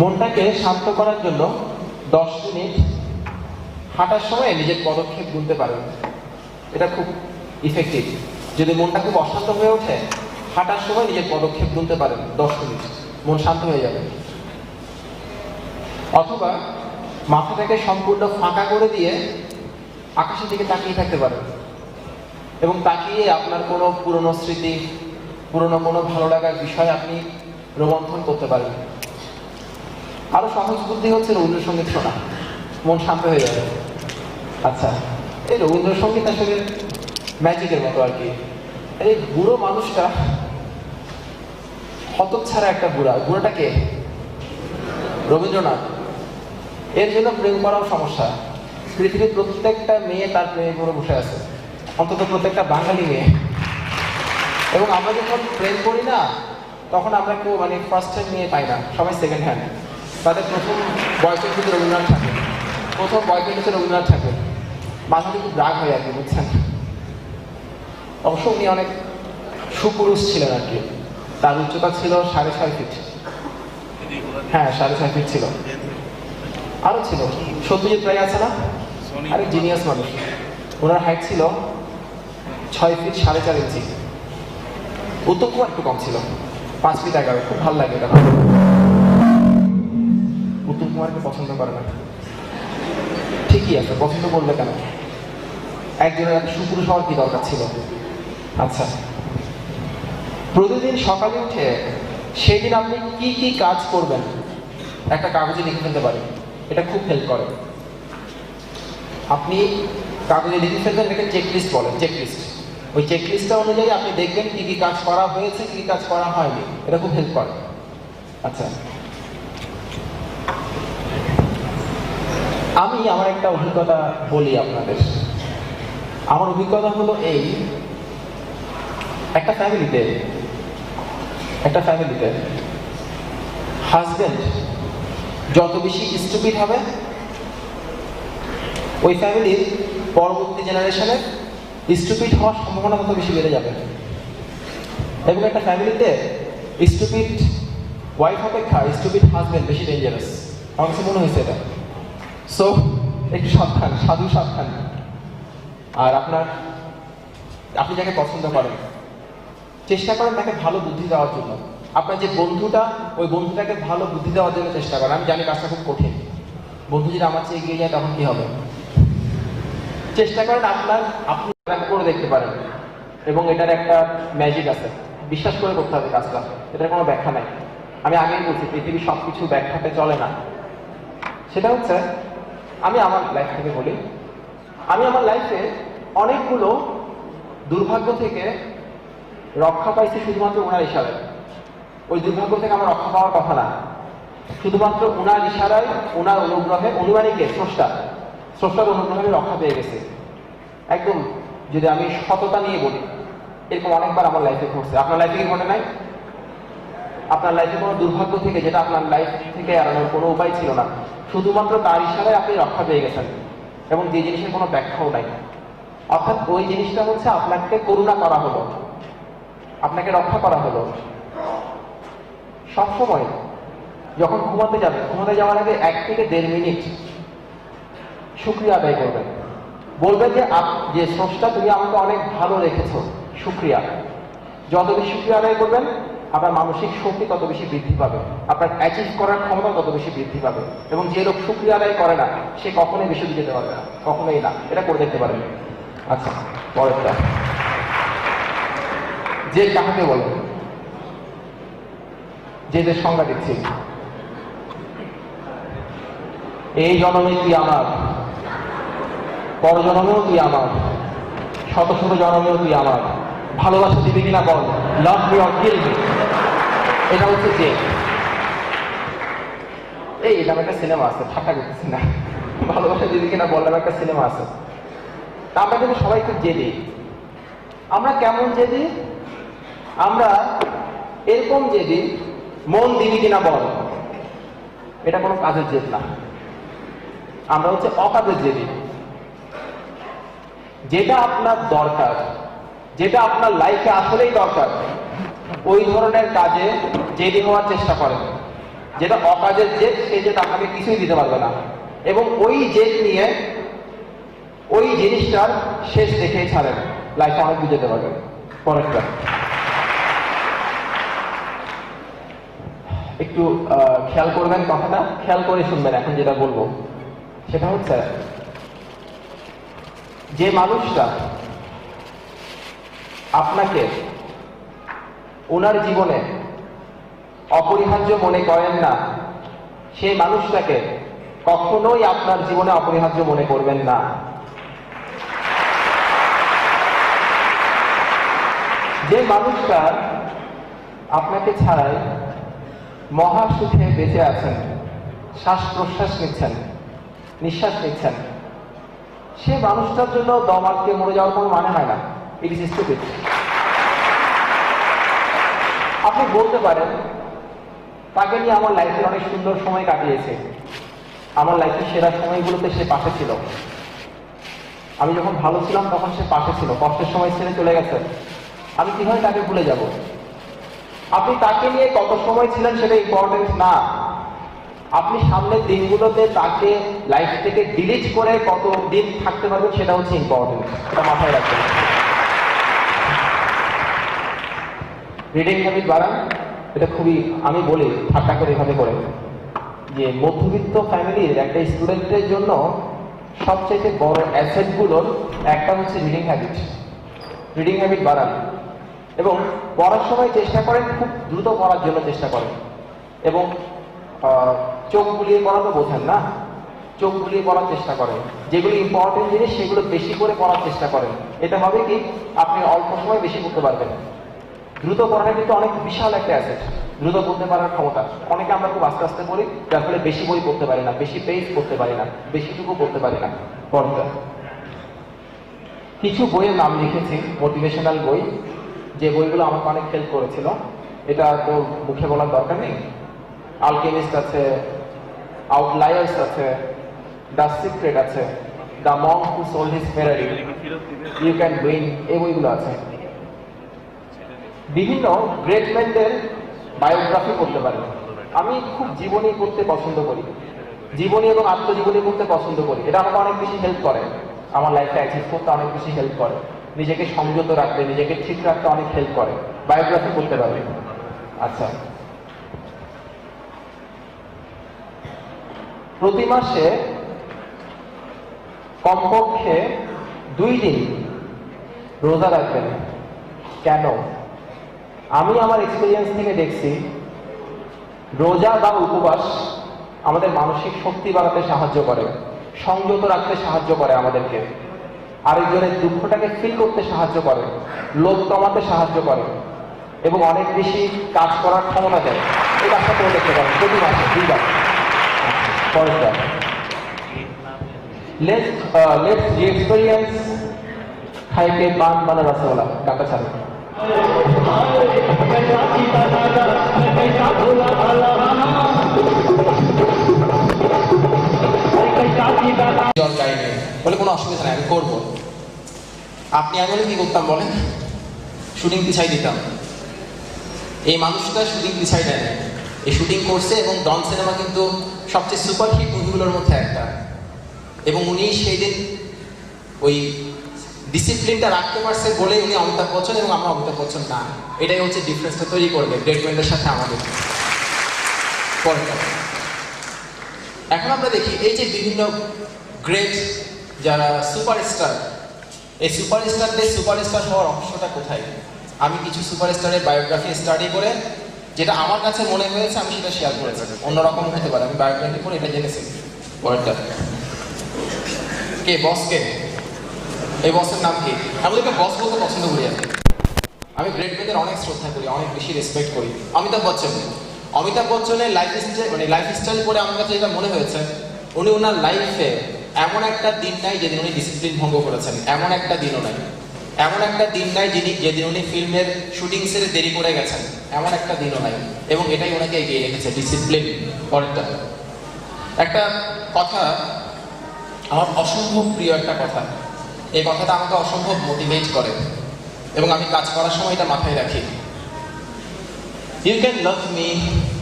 মনটাকে শান্ত করার জন্য 10 মিনিট হাঁটার সময় নিজের পদক্ষেপ গুনতে পারেন। এটা খুব ইফেক্টিভ। যদি মনটা খুব অশান্ত হয়ে ওঠে, হাঁটার সময় নিজের পদক্ষেপ গুনতে পারেন 10 মিনিট, মন শান্ত হয়ে যাবে। অথবা মাথাটাকে সম্পূর্ণ ফাঁকা করে দিয়ে আকাশের দিকে তাকিয়ে থাকতে পারেন এবং তাকিয়ে আপনার কোনো পুরনো স্মৃতি, পুরনো কোনো ভালো লাগার বিষয় আপনি রোমন্থন করতে পারেন। আরো সহজ বুদ্ধি হচ্ছে রবীন্দ্রসঙ্গীত শোনা, মন শান্ত হয়ে যাবে। আচ্ছা, এই রবীন্দ্রসঙ্গীত আসলে ম্যাজিকের মতো আর কি। এই বুড়ো মানুষটা হতচ্ছাড়া একটা বুড়াটা কে? রবীন্দ্রনাথ। এর জন্য প্রেম করাও সমস্যা। পৃথিবীর প্রত্যেকটা মেয়ে তার প্রেমে পড়ে বসে আছে, অন্তত প্রত্যেকটা বাঙালি মেয়ে। এবং আমরা যখন প্রেম করি না, তখন আমরা কেউ ফার্স্ট হ্যান্ড মেয়ে পাই না, সবাই সেকেন্ড হ্যান্ড। তাদের প্রথম বয়ফ্রেন্ড হচ্ছে রবীন্দ্রনাথ ঠাকুর, প্রথম বয়ফ্রেন্ড হচ্ছে রবীন্দ্রনাথ ঠাকুর। মাঝে খুব রাগ হয় আর কি, বুঝছেন? অবশ্য উনি অনেক সুপুরুষ ছিলেন আর কি। তার উচ্চতা ছিল 6.5 ফিট। হ্যাঁ, 6.5 ফিট ছিল। আরো ছিল সত্যজিৎ রায় আছে না, আরে জিনিয়াস মানুষ। ওনার হাইট ছিল 6 ফিট 4.5 ইঞ্চি। উত্তম কুমার একটু কম ছিল, 5 ফিট 11। খুব ভালো লাগে এটা। উত্তম কুমারকে পছন্দ করে না, ঠিকই আছে, পছন্দ করবে কেন? একজনের এত সুপুরুষ হওয়ার কি দরকার ছিল? আচ্ছা, প্রতিদিন সকালে উঠে সেদিন আপনি কি কি কাজ করবেন একটা কাগজে লিখে ফেলতে পারেন। এটা খুব হেল্প করে। আপনি কাগজে লিখে ফেলবেন, এটাকে চেকলিস্ট বলেন, চেকলিস্ট। ওই চেকলিস্টটা অনুযায়ী আপনি দেখবেন কি কি কাজ করা হয়েছে, কি কি কাজ করা হয়নি। এটা খুব হেল্প করে। আচ্ছা, আমি আমার একটা অভিজ্ঞতা বলি আপনাদের। আমার অভিজ্ঞতা হলো এই, একটা ফ্যামিলিতে হাজবেন্ড যত বেশি স্টুপিড হবে, ওই ফ্যামিলির পরবর্তী জেনারেশনে স্টুপিড হওয়ার সম্ভাবনা তত বেশি বেড়ে যাবে। এবং একটা ফ্যামিলিতে স্টুপিড ওয়াইফ অপেক্ষা স্টুপিড হাজবেন্ড বেশি ডেঞ্জারাস। আমার কাছে মনে হয়েছে এটা। সো একটু সাবধান, সাধু সাবধান। আর আপনি যাকে পছন্দ করেন, চেষ্টা করেন তাকে ভালো বুদ্ধি দেওয়ার জন্য। আপনার যে বন্ধুটা, ওই বন্ধুটাকে ভালো বুদ্ধি দেওয়ার জন্য চেষ্টা করেন। আমি জানি কাজটা খুব কঠিন। বন্ধু যদি আমার চেয়ে এগিয়ে যায় তখন কি হবে? চেষ্টা করেন আপনি করে দেখতে পারেন। এবং এটার একটা ম্যাজিক আছে, বিশ্বাস করে করতে হবে কাজটা। এটার কোনো ব্যাখ্যা নাই। আমি আগেই বলছি, পৃথিবীর সবকিছু ব্যাখ্যাতে চলে না। সেটা হচ্ছে, আমি আমার লাইফ থেকে বলি, আমি আমার লাইফে অনেকগুলো দুর্ভাগ্য থেকে রক্ষা পাইছি শুধুমাত্র ওনার ইশারায়। ওই দুর্ভাগ্য থেকে আমার রক্ষা পাওয়ার কথা না, শুধুমাত্র ওনার ইশারায়, ওনার অনুগ্রহে। অনুমানিকে স্রষ্টার অনুগ্রহে আমি রক্ষা পেয়ে গেছি একদম। যদি আমি সততা নিয়ে বলি, এরকম অনেকবার আমার লাইফে ঘটছে। আপনার লাইফে কি ঘটে নাই? আপনার লাইফে কোনো দুর্ভাগ্য থেকে, যেটা আপনার লাইফ থেকে এড়ানোর কোনো উপায় ছিল না, শুধুমাত্র তার ইশারায় আপনি রক্ষা পেয়ে গেছেন, এবং যে জিনিসের কোনো ব্যাখ্যাও নাই। অর্থাৎ ওই জিনিসটা হচ্ছে আপনাকে করুণা করা হলো, আপনাকে রক্ষা করা হলো। সবসময় যখন ঘুমাতে যাবেন, ঘুমাতে যাওয়ার আগে 1 থেকে 1.5 মিনিট শুকরিয়া আদায় করবেন। বলবেন যে স্রষ্টা, তুমি আমাকে অনেক ভালো রেখেছো, শুকরিয়া। যত বেশি শুকরিয়া আদায় করবেন, আপনার মানসিক শক্তি তত বেশি বৃদ্ধি পাবে, আপনার অ্যাচিভ করার ক্ষমতা তত বেশি বৃদ্ধি পাবে। এবং যে লোক শুকরিয়া আদায় করে না, সে কখনোই বেশি যেতে পারবে না, কখনোই না। এটা করে দেখতে পারেন। আচ্ছা, পরেরটা, যে কাহাকে বলে, যে সংজ্ঞা দিচ্ছি, এই জন্মে তুই আমার, পরজন্মেও তুই আমার, শত শত জন্মেও তুই আমার, ভালোবাসা দিবি কিনা বল, love me or kill me. এটা হচ্ছে যে এটা একটা সিনেমা আছে, ঠাট্টা করতেছি না। ভালোবাসা দিবি কিনা বললাম, একটা সিনেমা আছে। তা আমরা কিন্তু সবাই খুব জেদি। আমরা কেমন জেদি? আমরা এরকম জেদি, মন দিবি কিনা বল, এটা কোনো কাজের জেদ না। আমরা হচ্ছে অকাজের জেদি। যেটা আপনার দরকার, যেটা আপনার লাইফে আসলেই দরকার, ওই ধরনের কাজে জেদি হওয়ার চেষ্টা করেন। যেটা অকাজের জেদ, সেই জেদ আপনাকে কিছুই দিতে পারবে না, এবং ওই জেদ নিয়ে ওই জিনিসটার শেষ দেখেই ছাড়েন, লাইফে অনেক দূর যেতে পারবেন। পরেরটা একটু খেয়াল করবেন, কথাটা খেয়াল করে শুনবেন। এখন যেটা বলবো সেটা হচ্ছে, যে মানুষটা আপনাকে ওনার জীবনে অপরিহার্য মনে করেন না, সেই মানুষটাকে কখনোই আপনার জীবনে অপরিহার্য মনে করবেন না। যে মানুষটা আপনাকে ছাড়াই মহা সুখে বেঁচে আছেন, শ্বাস প্রশ্বাস নিচ্ছেন, নিঃশ্বাস নিচ্ছেন, সে মানুষটার জন্য দম আটকে মরে যাওয়ার কোনো মানে হয় না। It is stupid. আপনি বলতে পারেন, তাকে নিয়ে আমার লাইফের অনেক সুন্দর সময় কাটিয়েছে, আমার লাইফের সেরা সময়গুলোতে সে পাশে ছিল, আমি যখন ভালো ছিলাম তখন সে পাশে ছিল, কষ্টের সময় ছেড়ে চলে গেছে, আমি কিভাবে তাকে ভুলে যাব? আপনি তাকে নিয়ে কত সময় ছিলেন সেটা ইম্পর্টেন্ট না, আপনি সামনের দিনগুলোতে তাকে লাইফ থেকে ডিলিট করে কত দিন থাকতে পারবেন সেটা হচ্ছে ইম্পর্টেন্ট। এটা মাথায় রাখবেন। রিডিং হ্যাবিট বাড়ান। এটা খুবই, আমি বলি ঠাট্টা করে এভাবে করে, যে মধ্যবিত্ত ফ্যামিলির একটা স্টুডেন্টের জন্য সবচেয়ে বড় অ্যাসেটগুলোর একটা হচ্ছে রিডিং হ্যাবিট। রিডিং হ্যাবিট বাড়ান এবং পড়ার সময় চেষ্টা করেন খুব দ্রুত পড়ার জন্য চেষ্টা করেন, এবং চোখ বুলিয়ে পড়া তো বোঝেন না, চোখ বুলিয়ে পড়ার চেষ্টা করেন, যেগুলো ইম্পর্টেন্ট জিনিস সেগুলো বেশি করে পড়ার চেষ্টা করেন। এটা হবে কি, আপনি অল্প সময় বেশি করতে পারবেন। দ্রুত পড়াটা কিন্তু অনেক বিশাল একটা অ্যাসেট, দ্রুত পড়তে পারার ক্ষমতা। অনেকে আমরা খুব আস্তে আস্তে পড়ি, যার ফলে বেশি বই পড়তে পারি না, বেশি পেজ পড়তে পারি না, বেশিটুকু পড়তে পারি না। পড়তে কিছু বইয়ের নাম লিখেছি, মোটিভেশনাল বই, যে বইগুলো আমাকে অনেক হেল্প করেছিল। এটা তো মুখে বলার দরকার নেই। আলকেমিস্ট আছে, আউটলায়ার্স আছে, দ্য সিক্রেট আছে, the Monk who sold his Ferrari, you can win, এই বইগুলো আছে। বিভিন্ন গ্রেট ম্যানদের বায়োগ্রাফি পড়তে পারেন। আমি খুব জীবনী পড়তে পছন্দ করি, জীবনী এবং আত্মজীবনী পড়তে পছন্দ করি। এটা আমাকে অনেক বেশি হেল্প করে, আমার লাইফে অ্যাচিভ করতে অনেক বেশি হেল্প করে, নিজেকে সংযত রাখতে, নিজেকে ঠিক রাখতে অনেক হেল্প করে। বায়োগ্রাফি পড়তে পারবে। আচ্ছা, প্রতি মাসে কমপক্ষে 2 দিন রোজা রাখবেন। কেন? আমি আমার এক্সপিরিয়েন্স থেকে দেখছি, রোজা বা উপবাস আমাদের মানসিক শক্তি বাড়াতে সাহায্য করে, সংযত রাখতে সাহায্য করে, আমাদেরকে আরেকজনের দুঃখটাকে ফিল করতে সাহায্য করে, লোভ কমাতে সাহায্য করে, এবং অনেক বেশি কাজ করার ক্ষমতা দেয়। এই কাজটা করে দেখতে পারেন প্রতি মাসে 2 বার। পরেরটা, লেটস এক্সপিরিয়েন্স খাইকে পান বানা রসগোল্লা, কাকা ছাড়ে। বলে কোনো অসুবিধা নাই, আমি করবো। আপনি আমি কি করতাম বলেন? শুটিং পিছাই দিতাম। এই মানুষটা শুটিং পিছাই দেয়, এই শুটিং করছে, এবং ডন সিনেমা কিন্তু সবচেয়ে সুপারহিট মুভিগুলোর মধ্যে একটা, এবং উনি সেই দিন ওই ডিসিপ্লিনটা রাখতে পারছে বলে উনি অমিতাভ বচ্চন এবং আমরা অমিতাভ বচ্চন না। এটাই হচ্ছে ডিফারেন্সটা তৈরি করবে গ্রেটম্যানদের সাথে আমাদের। এখন আমরা দেখি এই যে বিভিন্ন গ্রেট যারা সুপারস্টার, এই সুপারস্টারদের সুপারস্টার হওয়ার রহস্যটা কোথায়? আমি কিছু সুপারস্টারের বায়োগ্রাফি স্টাডি করে যেটা আমার কাছে মনে হয়েছে আমি সেটা শেয়ার করেছি। অন্যরকম হতে পারে, আমি বায়োগ্রাফি করে এটা জেনেছি। পরেরটা, কে বস? কে এই বসের নাম কি? আমি ওদেরকে বস বলতে পছন্দ করি। আমি গ্রেট ম্যানদের অনেক শ্রদ্ধা করি, অনেক বেশি রেসপেক্ট করি। অমিতাভ বচ্চন, অমিতাভ বচ্চনের লাইফস্টাইল করে আমার কাছে যেটা মনে হয়েছে, উনি ওনার লাইফে এমন একটা দিন নাই যেদিন উনি ডিসিপ্লিন ভঙ্গ করেছেন, এমন একটা দিনও নাই। এমন একটা দিন নাই যেদিন উনি ফিল্মের শুটিং সেরে দেরি করে গেছেন, এমন একটা দিনও নাই, এবং এটাই ওনাকে এগিয়ে রেখেছে, ডিসিপ্লিন। পরেরটা, একটা কথা আমার অসম্ভব প্রিয় একটা কথা, এই কথাটা আমাকে অসম্ভব মোটিভেট করে এবং আমি কাজ করার সময় এটা মাথায় রাখি। You can love me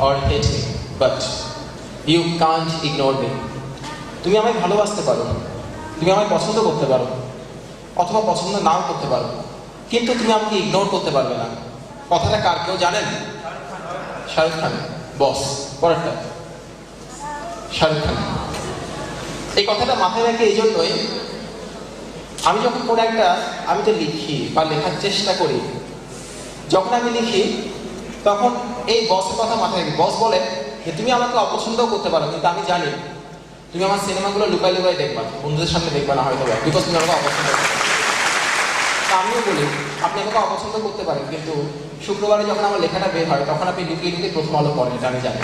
or hate me, but you can't ignore me. তুমি আমায় ভালোবাসতে পারো, তুমি আমায় পছন্দ করতে পারো, অথবা পছন্দ নাও করতে পারো, কিন্তু তুমি আমাকে ইগনোর করতে পারবে না। কথাটা কার, কেউ জানেন? শাহরুখ খান, বস। পরেরটা শাহরুখ খান। এই কথাটা মাথায় রাখি এই জন্যই, আমি যখন কোনো একটা, আমি তো লিখি বা লেখার চেষ্টা করি, যখন আমি লিখি তখন এই বসের কথা মাথায় রাখি। বস বলে যে তুমি আমাকে অপছন্দও করতে পারো, কিন্তু আমি জানি তুমি আমার সিনেমাগুলো লুকাই লুকাই দেখবা, বন্ধুদের সামনে দেখবা না হয়তো, বিকজ তুমি আমাকে অপছন্দ করো। তা আমিও বলি আপনি আমাকে অপছন্দ করতে পারেন, কিন্তু শুক্রবারে যখন আমার লেখাটা বের হয় তখন আপনি লুকিয়ে লুকিয়ে প্রথম আলো পড়েন, এটা আমি জানি।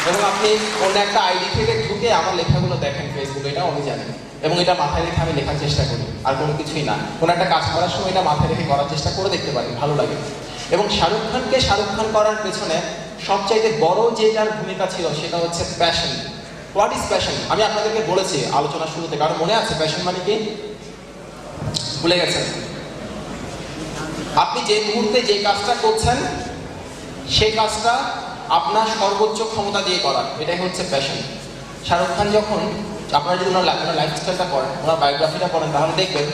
এবং আপনি অন্য একটা আইডি থেকে ঢুকে আমার লেখাগুলো দেখেন ফেসবুকে, এটাও আমি জানি। এবং এটা মাথায় রেখে আমি লেখার চেষ্টা করি, আর কোনো কিছুই না। কোনো একটা কাজ করার সময় এটা মাথায় রেখে করার চেষ্টা করে দেখতে পারি, ভালো লাগে। এবং শাহরুখ খানকে শাহরুখ খান করার পেছনে সবচাইতে বড় যেটার ভূমিকা ছিল সেটা হচ্ছে প্যাশন। What is passion? আমি আপনাদেরকে বলেছি আলোচনা শুরুতে, কারণ মনে আছে প্যাশন মানে কি? ভুলে গেছেন? আপনি যে মুহূর্তে যে কাজটা করছেন সেই কাজটা আপনার সর্বোচ্চ ক্ষমতা দিয়ে করা, এটাই হচ্ছে প্যাশন। শাহরুখ খান যখন, আপনারা যদি ওনার লাইফস্টাইলটা পড়েন, ওনার বায়োগ্রাফিটা পড়েন, তাহলে দেখবেন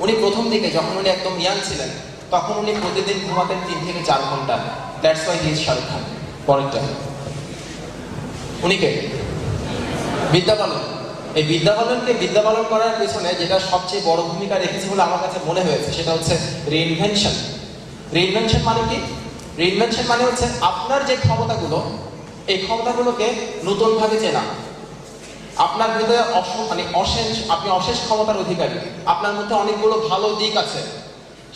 উনি প্রথম দিকে যখন উনি একদম ইয়াং ছিলেন তখন উনি প্রতিদিন ঘুমাতেন 3 থেকে 4 ঘন্টা। That's why he is Shahrukh Khan. পরেরটা উনি কে? বিদ্যা বালন। এই বিদ্যা বালনকে বিদ্যা বালন করার পেছনে যেটা সবচেয়ে বড় ভূমিকা রেখেছে বলে আমার কাছে মনে হয়েছে সেটা হচ্ছে রিইনভেনশন। রিইনভেনশন মানে কি? রিইনভেনশন মানে হচ্ছে আপনার যে ক্ষমতাগুলো, এই ক্ষমতাগুলোকে নতুনভাবে চেনা। আপনার ভিতরে আপনি অশেষ ক্ষমতার অধিকারী, আপনার মধ্যে অনেকগুলো ভালো দিক আছে,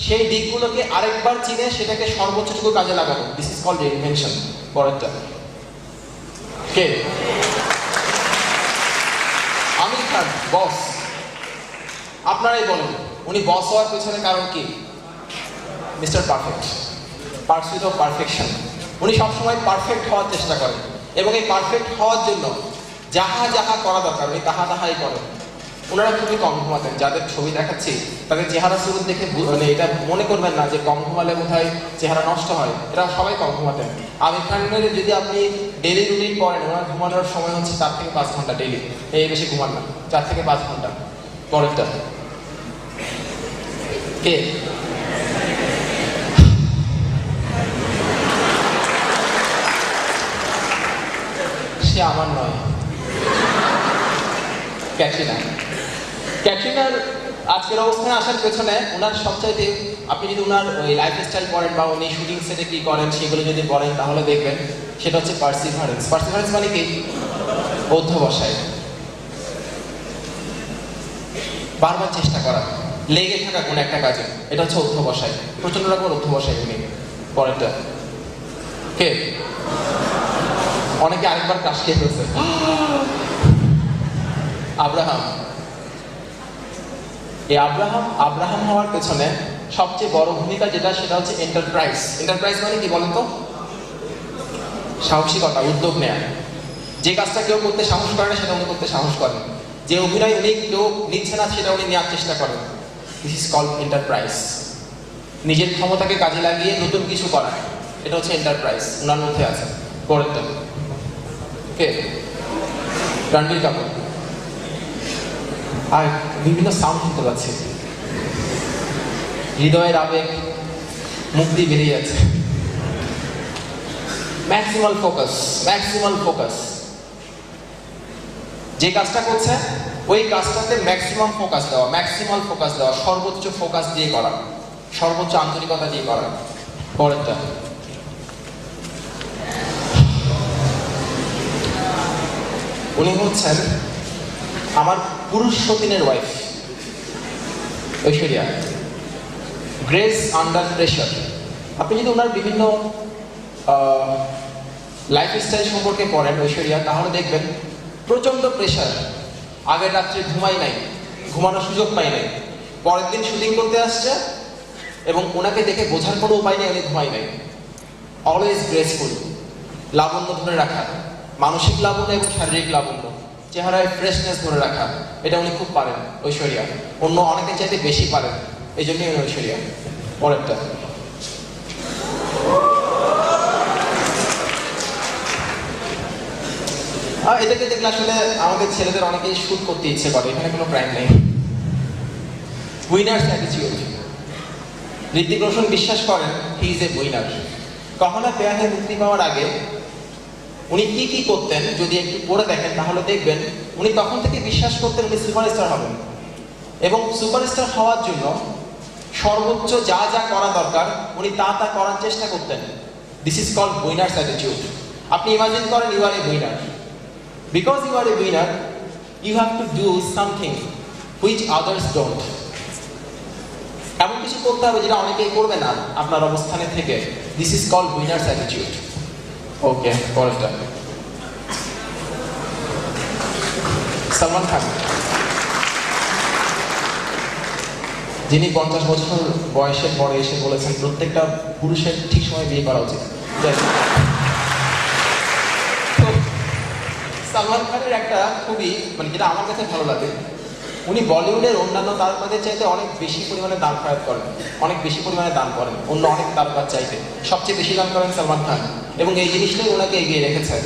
সেই দিকগুলোকে আরেকবার চিনে সেটাকে সর্বোচ্চটুকু কাজে লাগাবো। This is called reinvention. পরেরটা কে? আমির খান, বস। আপনারাই বলেন উনি বস হওয়ার পেছনে কারণ কি? Mister perfect, pursuit of perfection. উনি সবসময় পারফেক্ট হওয়ার চেষ্টা করেন, এবং এই পারফেক্ট হওয়ার জন্য যাহা যাহা করা দরকার উনি তাহা তাহাই করেন। ওনারা খুবই কম ঘুমাতেন। যাদের ছবি দেখাচ্ছি তাদের চেহারা শুরু দেখে মানে এটা মনে করবেন না যে কম ঘুমালে বোধহয় চেহারা নষ্ট হয়, এরা সবাই কম ঘুমাতেন। আমির খানের যদি আপনি ডেলি রুটিন পড়েন, ওনার ঘুমানোর সময় হচ্ছে 4 থেকে 5 ঘন্টা ডেলি, এই বেশি ঘুমান না, 4 থেকে 5 ঘন্টা। পরেরটা কে? সে আমার নয়, ক্যাটরিনা। ক্যাটরিনার আজকের অবস্থানে আসার পেছনে ওনার সবচাইতে, আপনি যদি ওনার ওই লাইফস্টাইল পড়েন বা উনি শুটিং সেটে কি করেন সেগুলো যদি পড়েন তাহলে দেখবেন সেটা হচ্ছে পার্সিভারেন্স। পার্সিভারেন্স মানে কি? অধ্যবসায়, বারবার চেষ্টা করা, লেগে থাকা কোন একটা কাজে, এটা হচ্ছে অধ্যবসায়। প্রচন্ড রকম অধ্যবসায় উনি। পরেরটা কে? অনেকে আরেকবার কাজ খেয়ে ফেলছে। আব্রাহাম। এই আব্রাহাম হওয়ার পেছনে সবচেয়ে বড় ভূমিকা যেটা সেটা হচ্ছে এন্টারপ্রাইজ। এন্টারপ্রাইজ মানে কি বলেন তো? সাহসিকতা, উদ্যোগ নেয়া। যে কাজটা কেউ করতে সাহস করে না সেটা উনি করতে সাহস করেন। যে অভিনয় উনি কেউ নিচ্ছে না সেটা উনি নেওয়ার চেষ্টা করেন। This is called enterprise. নিজের ক্ষমতাকে কাজে লাগিয়ে নতুন কিছু করা, এটা হচ্ছে এন্টারপ্রাইজ, ওনার মধ্যে আছে। পরেরটা কে? রণবীর কাপুর। আর বিভিন্ন সাউন্ড শুনতে পাচ্ছি, হৃদয়ের আবেগ মুখ দিয়ে বেরিয়ে যাচ্ছে। Maximal focus, maximal focus. যে কাজটা করছে ওই কাজটাতে ম্যাক্সিমাম ফোকাস দেওয়া, ম্যাক্সিমাল ফোকাস দেওয়া, সর্বোচ্চ ফোকাস দিয়ে করা, সর্বোচ্চ আন্তরিকতা দিয়ে করা। পরেরটা উনি হচ্ছেন আমার পুরুষ সতীনের wife, Aishwarya. Grace under pressure. আপনি যদি ওনার বিভিন্ন লাইফস্টাইল সম্পর্কে পড়েন ঐশ্বরিয়া, তাহলে দেখবেন প্রচন্ড প্রেশার। আগের রাত্রে ঘুমাই নাই, ঘুমানোর সুযোগ পাই নাই, পরের দিন শুটিং করতে আসছে এবং ওনাকে দেখে বোঝার কোনো উপায় নেই উনি ঘুমাই নাই। অলওয়েজ গ্রেসফুল, লাবণ্য ধরে রাখা, মানসিক লাবণ্য এবং শারীরিক লাবণ্য, চেহারায় ফ্রেশনেস ধরে রাখা, এটা উনি খুব পারেন ঐশ্বরিয়া। অন্য অনেকের চাইতে বেশি পারেন, এই জন্যই উনি ঐশ্বরিয়া। পরেরটা এদেরকে দেখলে আসলে আমাদের ছেলেদের অনেকেই শুট করতে ইচ্ছে করে, এখানে কোনো ক্রাইম নেই। Winners attitude. ঋত্বিক রোশন বিশ্বাস করেন হি ইজ এ উইনার। কখনো পেয়াহে মুক্তি পাওয়ার আগে উনি কি কি করতেন যদি একটু পড়ে দেখেন তাহলে দেখবেন উনি তখন থেকে বিশ্বাস করতেন উনি সুপারস্টার হবেন, এবং সুপারস্টার হওয়ার জন্য সর্বোচ্চ যা যা করা দরকার উনি তা তা করার চেষ্টা করতেন। This is called winners attitude. আপনি ইমাজিন করেন you are a winner. Because you are a winner you have to do something which others don't. এমন কিছু করতে হবে যেটা অনেকেই করবে না আপনার অবস্থানে থেকে। This is called winners attitude. Okay, পরেরটা সালমান খান, যিনি 50 বছর বয়সের পরে এসে বলেছেন প্রত্যেকটা পুরুষের ঠিক সময় বিয়ে করা উচিত। সালমান খানের একটা খুবই যেটা আমার কাছে ভালো লাগে, উনি বলিউডের অন্যান্য তারকাদের চাইতে অনেক বেশি পরিমাণে দান খয়রাত করেন, অনেক বেশি পরিমাণে দান করেন অন্য অনেক তারকার চাইতে। সবচেয়ে বেশি দান করেন সালমান খান, এবং এই জিনিসটাই ওনাকে এগিয়ে রেখেছে।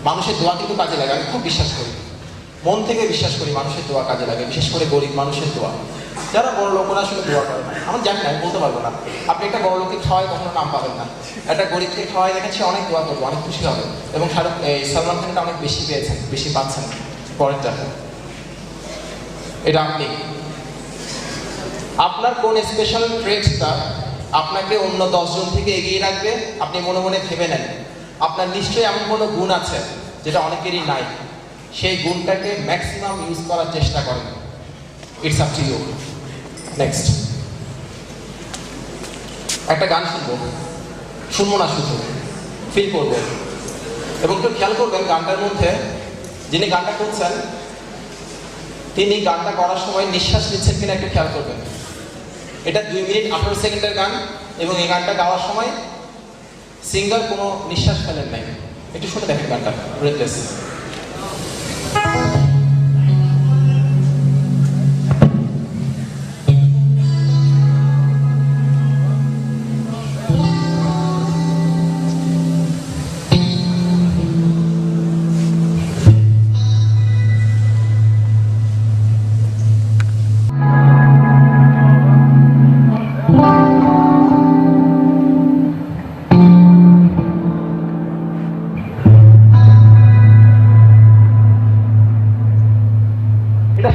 মানুষের দোয়া কিন্তু কাজে লাগে, আমি খুব বিশ্বাস করি, মন থেকে বিশ্বাস করি মানুষের দোয়া কাজে লাগে, বিশেষ করে গরিব মানুষের দোয়া। যারা বড় লোকরা আসলে দোয়া করে না, আমি জানি না, আমি বলতে পারবো না। আপনি একটা বড় লোককে খাওয়ায় কখনো নাম পাবেন না, একটা গরিবকে খাওয়াই দেখেন সে অনেক দোয়া করবো, অনেক খুশি হবে। এবং সালমান খান এটা অনেক বেশি পেয়েছেন, বেশি পাচ্ছেন। পরেরটা, এটা আপনি, আপনার কোন স্পেশাল ট্রেটসটা আপনাকে অন্য 10 জন থেকে এগিয়ে রাখবে আপনি মনে মনে ভেবে নেন। আপনার নিশ্চয়ই এমন কোনো গুণ আছে যেটা অনেকেরই নাই, সেই গুণটাকে ম্যাক্সিমাম ইউজ করার চেষ্টা করেন। It's up to you. Next, একটা গান শুনবো না, শুধু ফিল করবো, এবং একটু খেয়াল করবেন গানটার মধ্যে যিনি গানটা করছেন তিনি গানটা করার সময় নিঃশ্বাস নিচ্ছেন কিনা একটু খেয়াল করবেন। এটা 2 মিনিট 18 সেকেন্ডের গান, এবং এই গানটা গাওয়ার সময় সিঙ্গার কোনো নিঃশ্বাস ফেলেন নাই। একটু শুনে দেখেন গানটা, ব্রেথলেস।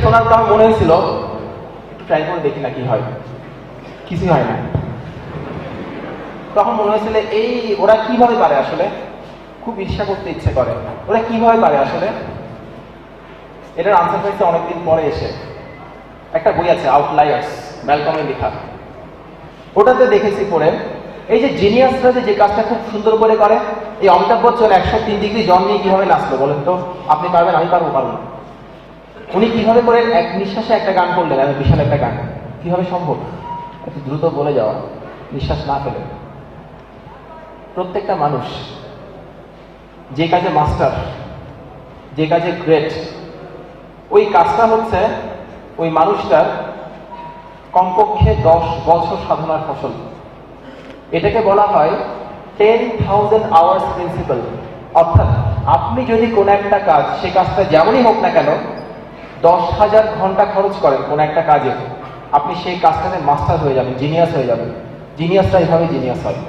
শোনার পর মনে হয়েছিল একটু ট্রাই করে দেখি না কি হয়, কিছুই হয় না। তখন মনে হয়েছিল এই ওরা কিভাবে পারে, আসলে খুব ঈর্ষা করতে ইচ্ছে করে, ওরা কিভাবে পারে আসলে। এটার আনসার পাইছে অনেকদিন পরে এসে। একটা বই আছে আউটলায়ার্স, ম্যালকমের লেখা, ওটাতে দেখেছি পড়ে এই যে জিনিয়াসরা যে কাজটা খুব সুন্দর করে করে, এই অমিতাভ বচ্চন 103 ডিগ্রি জন নিয়ে কিভাবে নাচলো বলেন তো? আপনি পারবেন, আমি পারবো না। উনি কিভাবে করে এক নিঃশ্বাসে একটা গান করলেন, এত বিশাল একটা গান, কিভাবে সম্ভব এত দ্রুত বলে যাওয়া নিঃশ্বাস না ফেলে? প্রত্যেকটা মানুষ যে কাজে মাস্টার, যে কাজে গ্রেট, ওই কাজটা হচ্ছে ওই মানুষটার কমপক্ষে 10 বছর সাধনার ফসল। এটাকে বলা হয় 10,000 আওয়ার্স প্রিন্সিপাল। অর্থাৎ আপনি যদি কোনো একটা কাজ, সে কাজটা যেমনই হোক না কেন, 10,000 ঘন্টা খরচ করেন কোন একটা কাজে, আপনি সেই কাজটাতে মাস্টার হয়ে যাবেন, জিনিয়াস হয়ে যাবেন। জিনিয়াসটা এইভাবে জিনিয়াস হয়।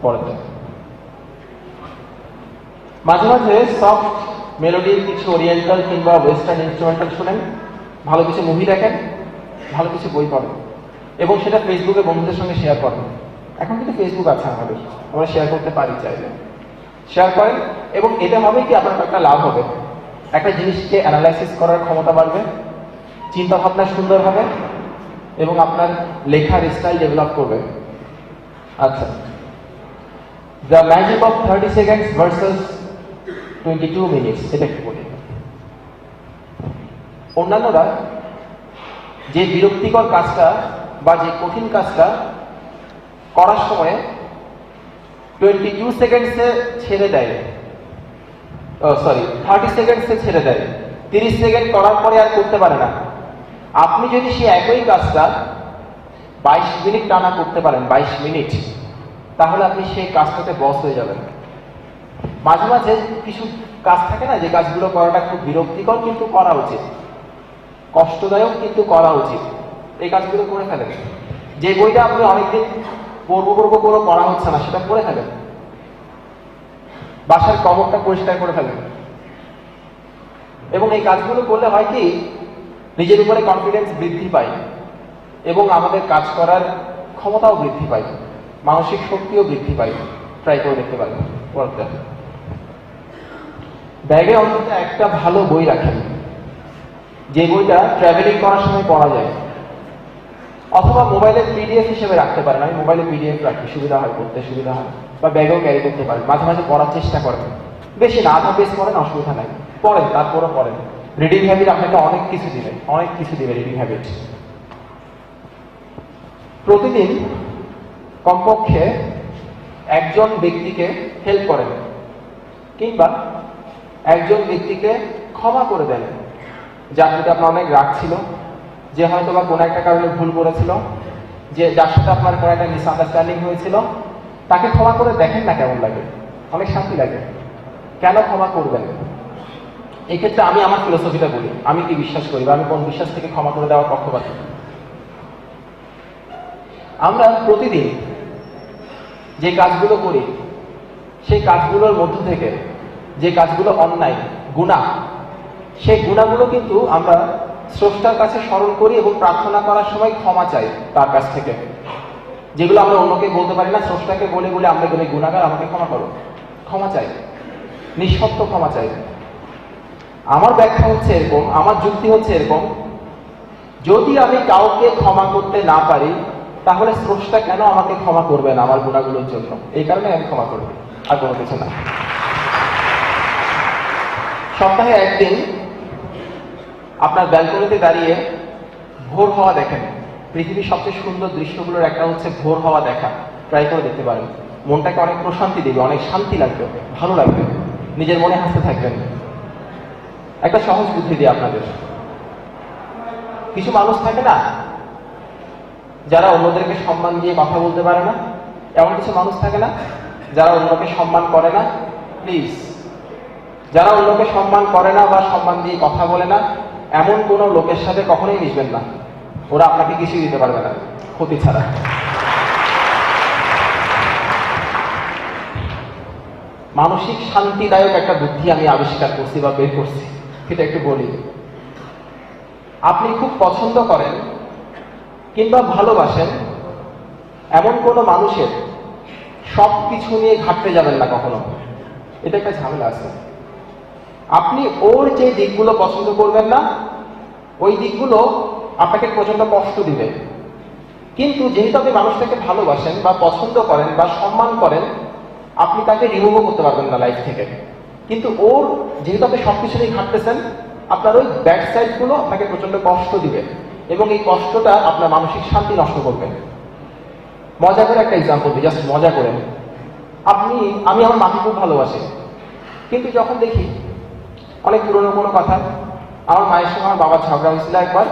পরেরটা, মাঝে মাঝে সফট মেলোডির কিছু ওরিয়েন্টাল কিংবা ওয়েস্টার্ন ইনস্ট্রুমেন্টাল শুনেন, ভালো কিছু মুভি দেখেন, ভালো কিছু বই পড়েন, এবং সেটা ফেসবুকে বন্ধুদের সঙ্গে শেয়ার করেন। এখন কিন্তু ফেসবুক আছে আমাদের, আমরা শেয়ার করতে পারি, চাইলে শেয়ার করেন। এবং এটা হবে কি, আপনার একটা লাভ হবে, একটা জিনিসকে অ্যানালাইসিস করার ক্ষমতা বাড়বে, চিন্তা ভাবনা সুন্দর হবে, এবং আপনার লেখার স্টাইল ডেভেলপ করবে। আচ্ছা, the magic of 30 seconds versus 22 minutes, এটা একটু বলি। অন্যান্যরা যে বিরক্তিকর কাজটা বা যে কঠিন কাজটা করার সময় 22 সেকেন্ডসে ছেড়ে দেয়, 30 সেকেন্ডসে ছেড়ে দেয়, 30 সেকেন্ড করার পরে আর করতে পারে না। আপনি যদি সেই একই কাজটা 22 মিনিট টানা করতে পারেন, 22 মিনিট, তাহলে আপনি সেই কাজটাতে বস হয়ে যাবেন। মাঝে মাঝে কিছু কাজ থাকে না, যে কাজগুলো করাটা খুব বিরক্তিকর কিন্তু করা উচিত, কষ্টদায়ক কিন্তু করা উচিত, এই কাজগুলো করে ফেলেন। যে বইটা আপনি অনেকদিন পড়বো করে পড়া হচ্ছে না, সেটা পড়ে ফেলেন। বাসার কবরটা পরিষ্কার করে ফেলেন। এবং এই কাজগুলো করলে হয় কি, নিজের উপরে কনফিডেন্স বৃদ্ধি পায় এবং আমাদের কাজ করার ক্ষমতাও বৃদ্ধি পায়, মানসিক শক্তিও বৃদ্ধি পায়। ট্রাই করে দেখতে পারেন। ব্যাগে অন্তত একটা ভালো বই রাখেন, যে বইটা ট্রাভেলিং করার সময় পড়া যায়, অথবা মোবাইলের পিডিএফ হিসেবে রাখতে পারেন। আমি মোবাইলে পিডিএফ রাখি, সুবিধা হয়, পড়তে সুবিধা হয়, বা ব্যাগেও ক্যারি করতে পারেন। মাঝে মাঝে পড়ার চেষ্টা করেন, বেশি না, আধা পেজ পড়েন, অসুবিধা নাই, পড়েন, তারপরও পড়েন। রিডিং হ্যাবিট আপনাকে অনেক কিছু দিবে রিডিং হ্যাবিট। প্রতিদিন কমপক্ষে একজন ব্যক্তিকে হেল্প করেন, কিংবা একজন ব্যক্তিকে ক্ষমা করে দেন যার প্রতি আপনার অনেক রাগ ছিল, যে হয়তো বা কোনো একটা কারণে ভুল করেছিল, যে যার সাথে আপনার কোনো একটা মিসআন্ডারস্ট্যান্ডিং হয়েছিল, তাকে ক্ষমা করে দেখেন না, কেমন লাগে, অনেক শান্তি লাগে। কেন ক্ষমা করবেন? এই ক্ষেত্রে আমি আমার ফিলোসফিটা বলি, আমি কি বিশ্বাস করি বা আমি কোন বিশ্বাস থেকে ক্ষমা করে দেওয়ার পক্ষপাতী। আমরা প্রতিদিন যে কাজগুলো করি, সেই কাজগুলোর মধ্য থেকে যে কাজগুলো অন্যায়, গুনাহ, সেই গুনাহগুলো কিন্তু আমরা স্রষ্টার কাছে স্মরণ করি এবং প্রার্থনা করার সময় ক্ষমা চাই তার কাছ থেকে। যেগুলো আমরা অন্যকে বলতে পারি না, স্রষ্টাকে বলে বলে আমরা বলি, গুনাহগার, আমাকে ক্ষমা করো, ক্ষমা চাই, নিঃশর্ত ক্ষমা চাই। আমার ব্যাখ্যা হচ্ছে এরকম, আমার যুক্তি হচ্ছে এরকম, যদি আমি কাউকে ক্ষমা করতে না পারি, তাহলে স্রষ্টা কেন আমাকে ক্ষমা করবেন আমার গুনাহগুলোর জন্য? এই কারণে আমি ক্ষমা করব, আর কোনো কিছু না। সপ্তাহে একদিন আপনার ব্যালকনিতে দাঁড়িয়ে ভোর হওয়া দেখেন। পৃথিবীর সবচেয়ে সুন্দর দৃশ্যগুলোর একটা হচ্ছে ভোর হওয়া দেখা। ট্রাই করে দেখতে পারেন। মনটাকে অনেক প্রশান্তি দেবে, অনেক শান্তি লাগবে, ভালো লাগবে, নিজের মনে হাসতে থাকবেন। একটা সহজ বুদ্ধি দিই আপনাদের। কিছু মানুষ থাকে না, যারা অন্যদেরকে সম্মান দিয়ে কথা বলতে পারে না? এমন কিছু মানুষ থাকে না যারা অন্যকে সম্মান করে না? প্লিজ, যারা অন্যকে সম্মান করে না বা সম্মান দিয়ে কথা বলে না, এমন কোন লোকের সাথে কখনোই মিশবেন না। ওরা আপনাকে কিছুই দিতে পারবে না, ক্ষতি ছাড়া। মানসিক শান্তিদায়ক একটা বুদ্ধি আমি আবিষ্কার করছি বা বের করছি, সেটা একটু বলি। আপনি খুব পছন্দ করেন কিংবা ভালোবাসেন এমন কোনো মানুষের সব কিছু নিয়ে ঘাটতে যাবেন না কখনো। এটা একটা ঝামেলা আছে। আপনি ওর যে দিকগুলো পছন্দ করবেন না, ওই দিকগুলো আপনাকে প্রচন্ড কষ্ট দিবে। কিন্তু যেহেতু আপনি মানুষটাকে ভালোবাসেন বা পছন্দ করেন বা সম্মান করেন, আপনি তাকে রিমুভও করতে পারবেন না লাইফ থেকে। কিন্তু ওর যেহেতু আপনি সবকিছু নিয়ে ঘাটতেছেন, আপনার ওই ব্যাড সাইডগুলো আপনাকে প্রচন্ড কষ্ট দিবে এবং এই কষ্টটা আপনার মানসিক শান্তি নষ্ট করবে। মজা করে একটা এক্সাম্পল দিই, জাস্ট মজা করে। আমি আমার মাকে খুব ভালোবাসি, কিন্তু যখন দেখি অনেক পুরনো কোনো কথা, আমার মায়ের সঙ্গে আমার বাবার ঝগড়া হয়েছিল একবার,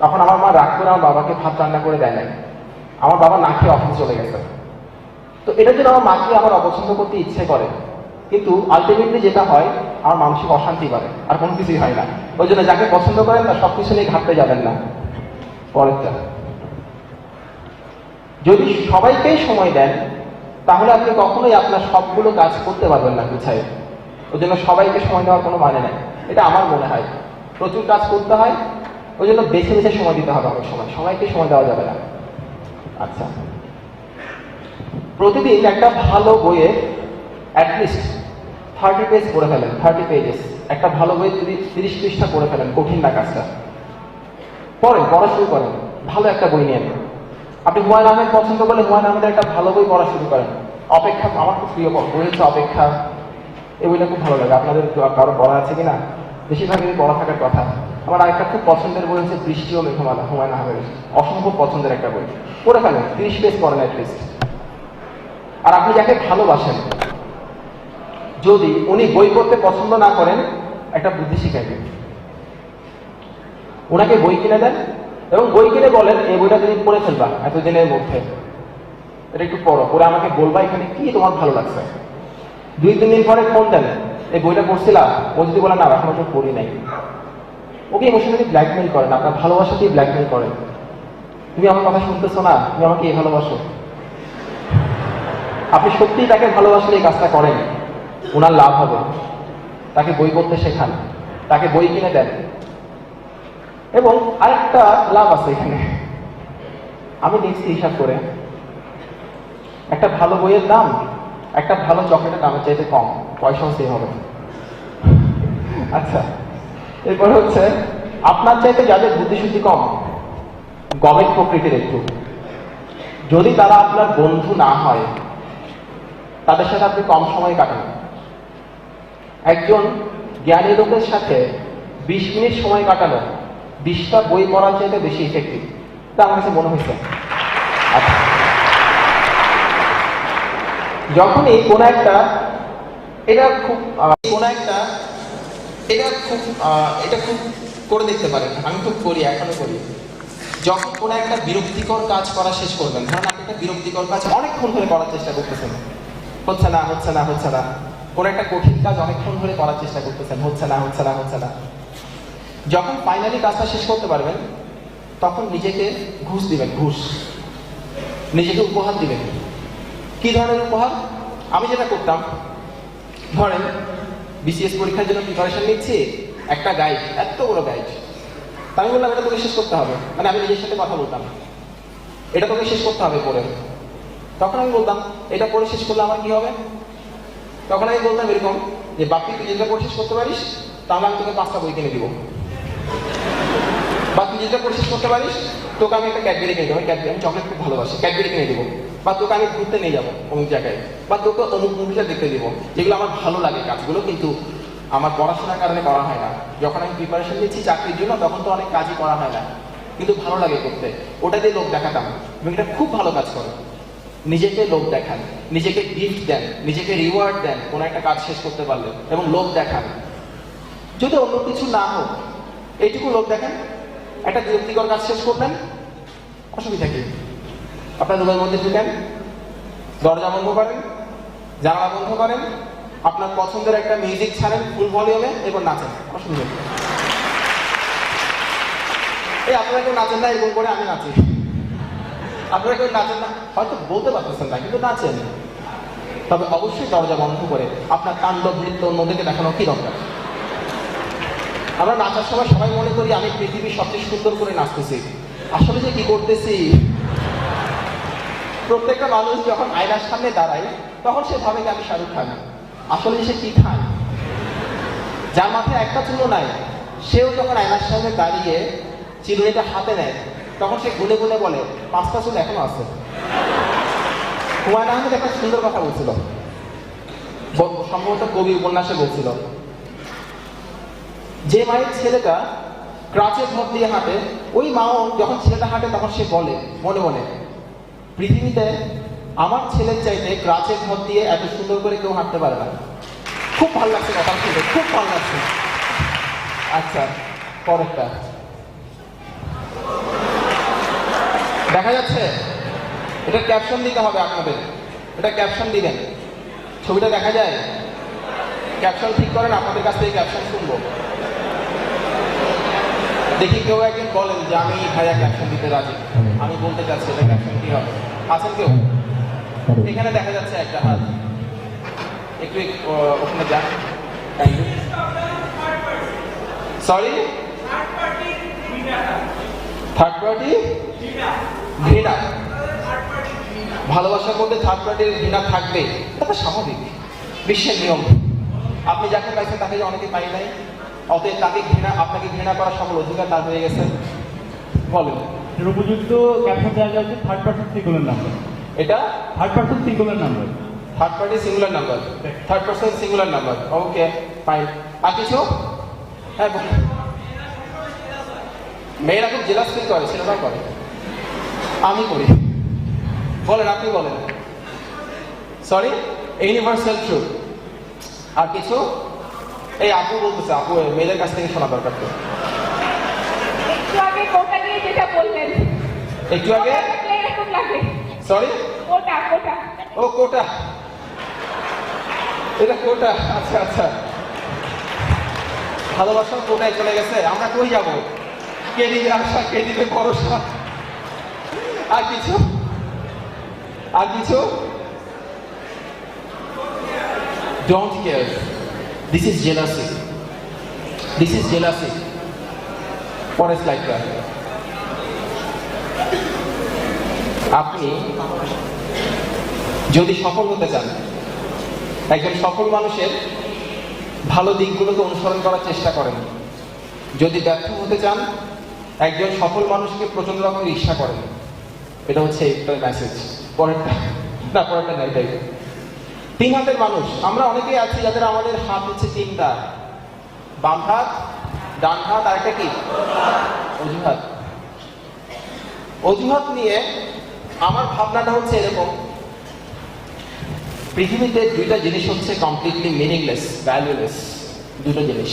তখন আমার মা রাগ করে আমার বাবাকে ভাত রান্না করে দেয় নাই। আমার বাবা না খেয়ে অফিস চলে গেছে। তো এটার জন্য আমার মাকে আমার অপছন্দ করতে ইচ্ছে করে, কিন্তু আলটিমেটলি যেটা হয়, আমার মানসিক অশান্তি করে, আর কোনো কিছুই হয় না। ওই জন্য যাকে পছন্দ করেন তার সবকিছু নিয়ে ঘাটতে যাবেন না। পরেরটা, যদি সবাইকেই সময় দেন, তাহলে আপনি কখনোই আপনার সবগুলো কাজ করতে পারবেন না গুছায়। ওই জন্য সবাইকে সময় দেওয়ার কোনো মানে নাই, এটা আমার মনে হয়। প্রচুর কাজ করতে হয়, ওই জন্য বেছে বেছে সময় দিতে হবে। অনেক সময় সবাইকে সময় দেওয়া যাবে না। আচ্ছা, প্রতিদিন একটা ভালো বইয়ে অ্যাটলিস্ট 30 পেজ পড়ে ফেলেন। 30 পেজেস একটা ভালো বই 30 পৃষ্ঠা পড়ে ফেলেন। কঠিন না কাজটা, পড়া শুরু করেন। ভালো একটা বই নিয়ে নেন। আপনি হুমায়ুন আহমেদ পছন্দ করলে হুমায়ুন আহমেদের একটা ভালো বই পড়া শুরু করেন। অপেক্ষা আমার খুব প্রিয় বই হচ্ছে অপেক্ষা। এই বইটা খুব ভালো লাগে। আপনাদের কারো পড়া আছে কিনা? বেশিরভাগই পড়া থাকার কথা। আমার আরেকটা খুব পছন্দের বই হচ্ছে বৃষ্টি ও মেঘমালা, হুমায়ুন আহমেদের। অসম্ভব পছন্দের একটা বই, পড়ে ফেলেন। 30 পেজ পড়েন অ্যাটলিস্ট। আর আপনি যাকে ভালোবাসেন, যদি উনি বই পড়তে পছন্দ না করেন, একটা বুদ্ধি শিখাইবেন। ওনাকে বই কিনে দেন এবং বই কিনে বলেন, এই বইটা তুমি পড়ে ফেলবা এতদিনের মধ্যে, এটা একটু পড়ো, পরে আমাকে বলবা এখানে কি তোমার ভালো লাগছে। 2-3 দিন পরে ফোন দেন, এই বইটা পড়ছিলাম, ও যদি বলে না এখনো তো পড়ি নাই, ওকে ইমোশনালি ব্ল্যাকমেইল করেন, আপনার ভালোবাসা দিয়ে ব্ল্যাকমেইল করেন। তুমি আমার কথা শুনতেছো না, তুমি আমাকে এই ভালোবাসো। আপনি সত্যিই তাকে ভালোবাসলে এই কাজটা করেন, ওনার লাভ হবে। তাকে বই পড়তে শেখান, তাকে বই কিনে দেন। এবং আরেকটা লাভ আছে এখানে, আমি দেখছি হিসাব করে, একটা ভালো বইয়ের দাম একটা ভালো চকলেটের দামের চাইতে কম, পয়সাও সেভ হবে। আচ্ছা, এরপরে হচ্ছে আপনার চাইতে যাদের বুদ্ধিশুদ্ধি কম, গবেট প্রকৃতির একটু, যদি তারা আপনার বন্ধু না হয়, তাদের সাথে আপনি কম সময় কাটান। একজন জ্ঞানী লোকের সাথে 20 মিনিট সময় কাটানো 20টা বই পড়ার চাইতে বেশি ইফেক্টিভ, তা আমার কাছে মনে হয়েছে। আচ্ছা, যখনই কোনো একটা এটা খুব করে দেখতে পারেন, আমি খুব করি, এখনো করি। যখন কোনো একটা বিরক্তিকর কাজ করা শেষ করবেন, ধরেন আপনি একটা বিরক্তিকর কাজ অনেকক্ষণ ধরে করার চেষ্টা করতেছেন, হচ্ছে না, কোনো একটা কঠিন কাজ অনেকক্ষণ ধরে করার চেষ্টা করতেছেন, হচ্ছে না। যখন ফাইনালি কাজটা শেষ করতে পারবেন, তখন নিজেকে ঘুষ দিবেন, নিজেকে উপহার দিবেন। কি ধরনের উপহার? আমি যেটা করতাম, ধরেন বিসিএস পরীক্ষার জন্য প্রিপারেশন নিচ্ছি, একটা গাইড, এত বড় গাইড, আমি বললাম এটা তোকে শেষ করতে হবে, মানে আমি নিজের সাথে কথা বলতাম, এটা তোকে শেষ করতে হবে পড়ে। তখন আমি বলতাম এটা পড়ে শেষ করলে আমার কি হবে? তখন আমি বলতাম এরকম যে বাপি তুই যেটা পড়ে শেষ করতে পারিস, তাহলে আমি তোকে 5টা বই কিনে দিব, বা তুই যেটা পড়ে শেষ করতে পারিস, তোকে আমি একটা ক্যাডবেরি কিনে দেবো, আমি চকলেট খুব ভালোবাসি, ক্যাডবেরি কিনে দিব, বা তোকে আমি ঘুরতে নিয়ে যাবো অমুক জায়গায়, বা তোকে অমুক মুভিটা দেখতে দিব, যেগুলো আমার ভালো লাগে কাজগুলো, কিন্তু আমার পড়াশোনার কারণে করা হয় না। যখন আমি প্রিপারেশন নিচ্ছি চাকরির জন্য, তখন তো অনেক কাজই করা হয় না, কিন্তু ভালো লাগে করতে, ওটা দিয়ে লোক দেখাতাম এবং এটা খুব ভালো কাজ করে। নিজেকে লোক দেখান, নিজেকে গিফট দেন, নিজেকে রিওয়ার্ড দেন কোনো একটা কাজ শেষ করতে পারলে, এবং লোক দেখান। যদি অন্য কিছু না হোক, এইটুকু লোক দেখেন, একটা বিরক্তিকর কাজ শেষ করলেন, অসুবিধা কি? আপনার রুমের মধ্যে ঢুকেন, দরজা বন্ধ করেন, জানালা বন্ধ করেন, আপনার পছন্দের একটা মিউজিক ছাড়েন ফুল ভলিউমে, এবার নাচেন, অসুবিধা কি? এই আপনারা কেউ নাচেন না, এরকম করে আমি নাচি। আপনারা কেউ নাচেন না, হয়তো বলতে পারতেছেন না, কিন্তু নাচেন। তবে অবশ্যই দরজা বন্ধ করে আপনার তাণ্ডব নৃত্য অন্যদেরকে দেখানো কি দরকার? আমরা নাচার সময় সবাই মনে করি আমি পৃথিবীর সবচেয়ে সুন্দর করে নাচতেছি, আসলে যে কি করতেছি? প্রত্যেকটা মানুষ যখন আয়নার সামনে দাঁড়ায়, তখন সে ভাবে যে আমি শাহরুখ খান, আসলে সে কি খান? যার মাথায় একটা চুলও নাই, সেও যখন আয়নার সামনে দাঁড়িয়ে চিরুনিটা হাতে নেয়, তখন সে গুনে গুনে বলে 5টা চুল এখনো আছে। হুমায়ুন আহমেদ একটা সুন্দর কথা বলছিল, সম্ভবত কবি উপন্যাসে বলছিল, যে মায়ের ছেলেটা ক্রাচের ভর দিয়ে হাঁটে, ওই মাও যখন ছেলেটা হাঁটে তখন সে বলে মনে মনে, পৃথিবীতে আমার ছেলের চাইতে ক্রাচের ভর দিয়ে এত সুন্দর করে কেউ হাঁটতে পারে না। খুব ভালো লাগছে কথা শুনে, খুব ভালো লাগছে। আচ্ছা, পরেরটা দেখা যাচ্ছে, এটা ক্যাপশন দিতে হবে আপনাদের, এটা ক্যাপশন দিবেন, ছবিটা দেখা যায়, ক্যাপশন ঠিক করেন, আপনাদের কাছ থেকে ক্যাপশন শুনবো। দেখি কেউ একদিন বলেন যে আমি ভাইয়া ক্যাপশন দিতে রাজি, আমি বলতে চাচ্ছি এটা ক্যাপশন কি হবে। আছেন কেউ? এখানে দেখা যাচ্ছে একটা হাত, একটু ওখানে যান। সরি, থার্ড পার্টি ঘৃণা। ভালোবাসার মধ্যে থার্ড পার্টির ঘৃণা থাকবে, এটা তো স্বাভাবিক, বিশ্বের নিয়ম। আপনি যাকে পাইছেন তাকে যে অনেকে পাই নাই, অতএব তাকে ঘৃণা, আপনাকে ঘৃণা করার সকল অধিকার তার হয়ে গেছে। বলেন, এর উপযুক্ত ক্যাপশন দেওয়া যাচ্ছে থার্ড পারসন সিঙ্গুলার নাম্বার। এটা third person singular number, third party singular number, third person singular number. Okay, fine. আর কিছু? হ্যাঁ, মেয়েরা খুব জেলাস ফিল করে, ছেলেরাও করে, আমি করি। বলেন, আপনি বলেন। Sorry, universal truth. আর কিছু? এই আপু বলতেছে, আপু মেয়েদের কাছ থেকে শোনা দরকার। তো একটু আগে কোটা নিয়ে যেটা বললেন, একটু আগে এরকম লাগে। সরি, কোটা। ও কোটা, এটা কোটা। আচ্ছা আচ্ছা, ভালোবাসার কোটায় চলে গেছে, আমরা কই যাব? কে দিবে আশা, কে দিবে ভরসা? আর কিছু? আর কিছু? Don't care. This is jealousy. This is jealousy. পরের স্লাইডটা। আপনি যদি সফল হতে চান, একজন সফল মানুষের ভালো দিকগুলোকে অনুসরণ করার চেষ্টা করেন। যদি ব্যর্থ হতে চান, একজন সফল মানুষকে প্রচন্ড রকমের ঈর্ষা করেন। এটা হচ্ছে একটা মেসেজ। পরেরটা নাই তাই। তিন হাতের মানুষ আমরা অনেকেই আছি যাদের আমাদের হাত হচ্ছে তিনটা, বাম হাত, ডান হাত, আর একটা কি অজুহাত। অজুহাত নিয়ে আমার ভাবনাটা হচ্ছে এরকম, পৃথিবীতে দুইটা জিনিস হচ্ছে কমপ্লিটলি মিনিংলেস, ভ্যালুলেস। দুটো জিনিস,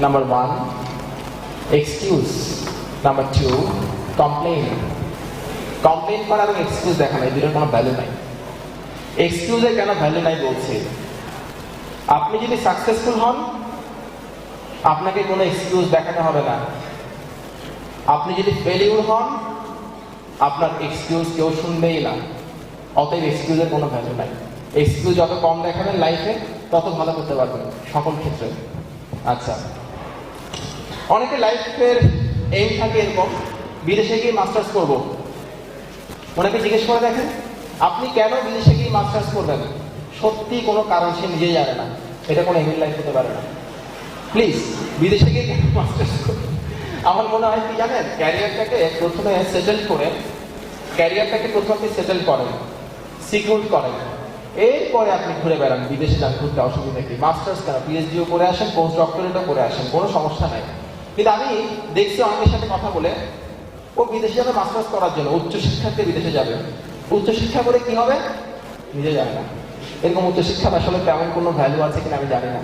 number 1 excuse, number 2 complain. Complain করা এবং এক্সকিউজ দেখা নাই, দুটোর কোনো ভ্যালু নাই। এক্সকিউজের কেন ভ্যালু নাই বলছি, আপনি যদি সাকসেসফুল হন আপনাকে কোনো এক্সকিউজ দেখাতে হবে না। আপনি যদি ফেলিউর হন আপনার এক্সকিউজ কেউ শুনবেই না। অতএব এক্সকিউজের কোনো ভ্যালু নাই। এক্সকিউজ যত কম দেখাবেন লাইফে তত ভালো করতে পারবেন সকল ক্ষেত্রে। আচ্ছা, অনেকে লাইফের এইম থাকে এরকম, বিদেশে গিয়ে মাস্টার্স করব। অনেকে জিজ্ঞেস করে দেখেন আপনি কেন বিদেশে গিয়ে মাস্টার্স করবেন, সত্যি কোনো কারণ সে নিজেই জানে না। এটা কোনো এমএল লাইফ হতে পারে না। প্লিজ বিদেশে গিয়ে মাস্টার্স করবেন। আমার মনে হয় কি জানেন, ক্যারিয়ারটাকে প্রথমে সেটেল করেন, সিকিউর করেন, এরপরে আপনি ঘুরে বেড়ান, বিদেশে যান ঘুরতে, অসুবিধা কি? মাস্টার্স কেন, পিএইচডিও করে আসেন, পোস্ট ডক্টরেটও করে আসেন, কোনো সমস্যা নাই। কিন্তু আমি দেখছি অনেকের সাথে কথা বলে, ও বিদেশে যাবে মাস্টার্স করার জন্য, উচ্চশিক্ষার্থী বিদেশে যাবে। উচ্চশিক্ষা করে কি হবে নিজে জানে না। এরকম উচ্চশিক্ষার আসলে তেমন কোনো ভ্যালু আছে কিনা আমি জানি না।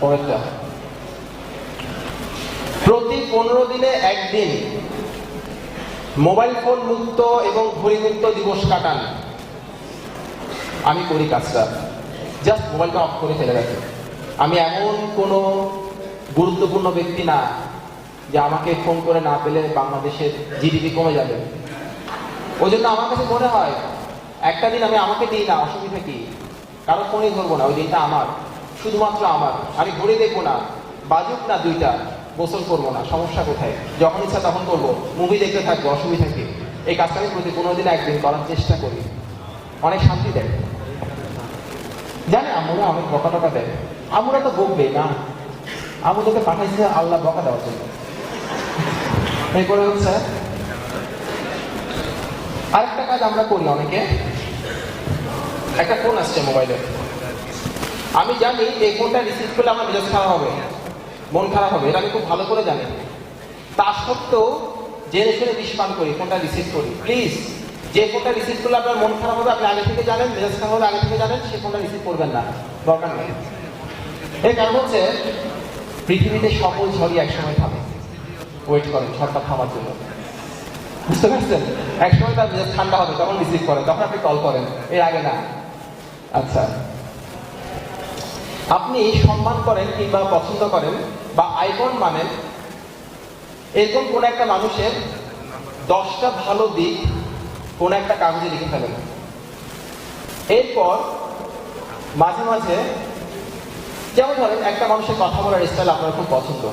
পরেরটা, প্রতি 15 দিনে একদিন মোবাইল ফোন মুক্ত এবং ঘড়ি মুক্ত দিবস কাটান। আমি করি কাজটা, জাস্ট মোবাইলটা অফ করে ফেলে রাখি। আমি এমন কোনো গুরুত্বপূর্ণ ব্যক্তি না যে আমাকে ফোন করে না পেলে বাংলাদেশের জিডিপি কমে যাবে। ওই জন্য আমার কাছে মনে হয় একটা দিন আমি আমাকে দিই না, অসুবিধা কি? কারো ফোনই ধরবো না, ওই দিনটা আমার, শুধুমাত্র আমার। আমি ঘুরে দেখবো না, বাজুক না দুইটা, গোসল করবো না, সমস্যা কোথায়? যখন ইচ্ছা তখন করবো, মুভি দেখতে থাকবো, অসুবিধা কি? এই কাজটা আমি প্রতি 15 দিনে একদিন করার চেষ্টা করি। অনেক শান্তি দেয়। জানে আমরা অনেক বকা টকা দেয়, আমরা তো বকবে না, আমাদেরকে পাঠাইছে আল্লাহ বকা দেওয়ার জন্য। এরপরে হচ্ছে আরেকটা কাজ আমরা করি অনেকে, একটা ফোন আসছে মোবাইলে, আমি জানি এই ফোনটা রিসিভ করলে আমার মেজাজ খারাপ হবে, মন খারাপ হবে, এটা আমি খুব ভালো করে জানি। তা সত্ত্বেও জেনে শুনে বিষ পান করি, ফোনটা রিসিভ করি। প্লিজ, যে ফোনটা রিসিভ করলে আপনার মন খারাপ হবে, আপনি আগে থেকে জানেন, মেজাজ খারাপ হবে আগে থেকে জানেন, সে ফোনটা রিসিভ করবেন না, দরকার নেই। এর কারণ হচ্ছে পৃথিবীতে সকল ঝড়ই একসময় থামে। ওয়েট করেন ঝড়টা থামার জন্য, বুঝতে পারছেন? একসময় তার মেজাজ ঠান্ডা হবে, তখন রিসিভ করেন, তখন আপনি কল করেন, এর আগে না। আচ্ছা, আপনি সম্মান করেন কিংবা পছন্দ করেন বা আইকন মানেন এরকম কোন একটা মানুষের 10টা ভালো দিক কোন একটা কাগজে লিখে ফেলেন। এরপর মাঝে মাঝে, যেমন ধরেন একটা মানুষের কথা বলার স্টাইল আপনার খুব পছন্দ,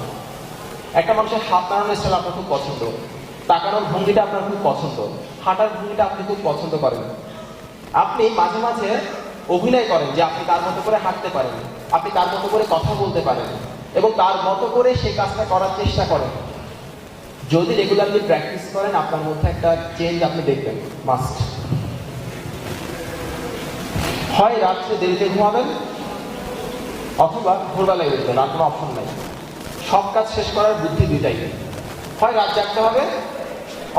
একটা মানুষের হাত নাড়ানোর স্টাইল আপনার খুব পছন্দ, তাকানোর ভঙ্গিটা আপনার খুব পছন্দ, হাঁটার ভঙ্গিটা আপনি খুব পছন্দ করেন। আপনি মাঝে মাঝে অভিনয় করেন যে আপনি তার মতো করে হাঁটতে পারেন, আপনি তার মতো করে কথা বলতে পারেন এবং তার মতো করে সেই কাজটা করার চেষ্টা করেন। যদি রেগুলারলি প্র্যাকটিস করেন আপনার মধ্যে একটা চেঞ্জ আপনি দেখবেন, মাস্ট। হয় রাত্রে দেরিতে ঘুমাবেন অথবা ভোরবেলায় উঠবেন, আর কোনো অপশন নাই। সব কাজ শেষ করার বুদ্ধি দুইটাই, হয় রাত জাগতে হবে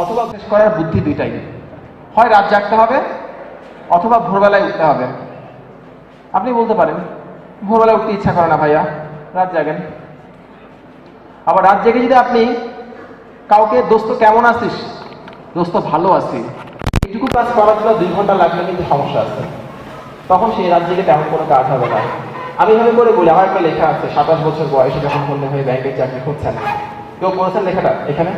অথবা শেষ করার বুদ্ধি দুইটাই, হয় রাত জাগতে হবে অথবা ভোরবেলায় উঠতে হবে। আপনি বলতে পারেন ভোরবেলায় উঠতে ইচ্ছা করে না ভাইয়া, রাত জাগেন। আবার রাত জেগে যদি আপনি কাউকে দোস্ত কেমন আছিস, দোস্ত ভালো আছি, এইটুকু কাজ করার জন্য 2 ঘন্টা লাগলে কিন্তু সমস্যা আছে, তখন সেই রাত জেগে তেমন কোনো কাজ হবে না। আমি এভাবে করে বলি, আমার একটা লেখা আছে, 27 বছর বয়সে যখন বললে হয়ে ব্যাংকের চাকরি খুঁজছেন। কেউ পড়েছেন লেখাটা এখানে?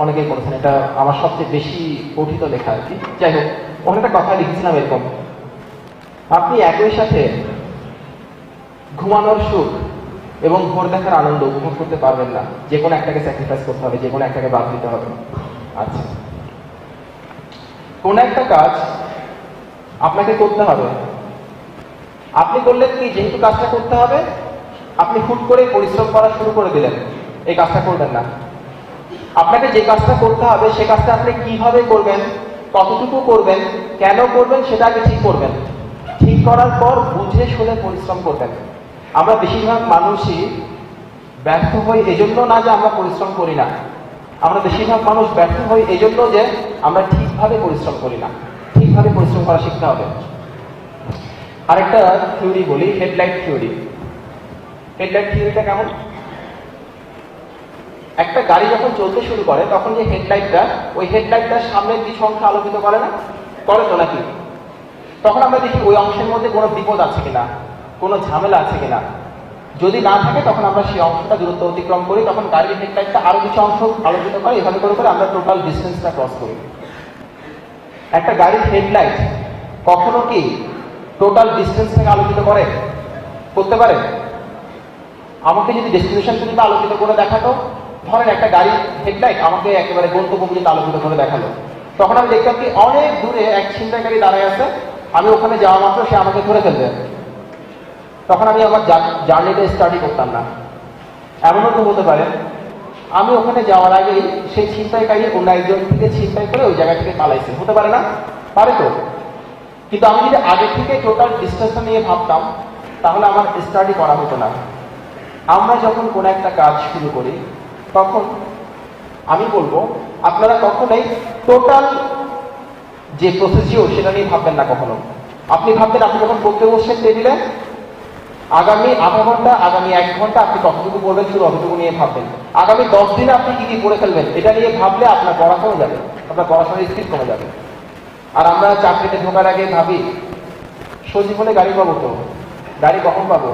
অনেকেই পড়েছেন। এটা আমার সবচেয়ে বেশি পঠিত লেখা আর কি। যাই হোক, ওখানে একটা কথা লিখেছিলাম এরকম, আপনি একই সাথে ঘুমানোর সুখ এবং ভোর দেখার আনন্দ উপভোগ করতে পারবেন না। যে কোনো একটাকে স্যাক্রিফাইস করতে হবে, যে কোনো একটাকে বাদ দিতে হবে। আচ্ছা, কোন একটা কাজ আপনাকে করতে হবে, আপনি করলেন কি, যেহেতু কাজটা করতে হবে আপনি হুট করে পরিশ্রম করা শুরু করে দিলেন, এই কাজটা করবেন না। আপনাকে যে কাজটা করতে হবে সে কাজটা আপনি কিভাবে করবেন, কতটুকু করবেন, কেন করবেন সেটা আগে ঠিক করবেন। ঠিক করার পর বুঝে শুনে পরিশ্রম করবেন। আমরা বেশিরভাগ মানুষই ব্যর্থ হই এজন্য না যে আমরা পরিশ্রম করি না, আমরা বেশিরভাগ মানুষ ব্যর্থ হই এজন্য যে আমরা ঠিকভাবে পরিশ্রম করি না। ঠিকভাবে পরিশ্রম করা শিখতে হবে। আরেকটা থিওরি বলি, হেডলাইট থিওরি। হেডলাইট থিওরিটা কেমন? একটা গাড়ি যখন চলতে শুরু করে তখন যে হেডলাইটটা, ওই হেডলাইটটার সামনের কিছু অংশ আলোকিত করে না, করে তো নাকি? তখন আমরা দেখি ওই অংশের মধ্যে কোনো বিপদ আছে কিনা, কোনো ঝামেলা আছে কিনা। যদি না থাকে তখন আমরা সেই অংশটা দূরত্ব অতিক্রম করি, তখন গাড়ির হেডলাইটটা আরো কিছু অংশ আলোকিত করে, এভাবে করে করে আমরা টোটাল ডিস্টেন্সটা ক্রস করি। একটা গাড়ির হেডলাইট কখনো কি টোটাল ডিস্টেন্সটাকে আলোকিত করে? করতে পারে? আমাকে যদি ডেস্টিনেশন পর্যন্ত আলোকিত করে দেখাতো, ধরেন একটা গাড়ির হেডলাইট আমাকে একেবারে গন্তব্য পর্যন্ত আলোকিত করে দেখালো, তখন আমি দেখতাম কি অনেক দূরে এক ছিনতাইকারী দাঁড়ায় আছে, আমি ওখানে যাওয়া মাত্র সে আমাকে ধরে ফেলবে। তখন আমি আমার জার্নিটা স্টাডি করতাম না। এমনও তো হতে পারে আমি ওখানে যাওয়ার আগেই সেই ছিনতাইকারী অন্য একজন থেকে ছিনতাই করে ওই জায়গা থেকে পালাইছে, হতে পারে না? পারে তো। কিন্তু আমি যদি আগে থেকে টোটাল ডিস্টেন্সটা নিয়ে ভাবতাম তাহলে আমার স্টাডি করা হতো না। আমরা যখন কোনো একটা কাজ শুরু করি তখন আমি বলবো আপনারা কখনোই টোটাল যে প্রসিডিওর সেটা নিয়ে ভাববেন না কখনো। আপনি ভাববেন আপনি যখন পড়তে বসছেন টেবিলে, আগামী আধা ঘন্টা, আগামী 1 ঘন্টা আপনি কতটুকু পড়বেন শুধু অতটুকু নিয়ে ভাববেন। আগামী 10 দিনে আপনি কি কি পড়ে ফেলবেন এটা নিয়ে ভাবলে আপনার পড়া কমে যাবে, আপনার পড়াশোনার স্পিড কমে যাবে। আর আমরা চাকরিতে ঢোকার আগে ভাবি সজীব হলে গাড়ি পাবো, তো গাড়ি কখন পাবো,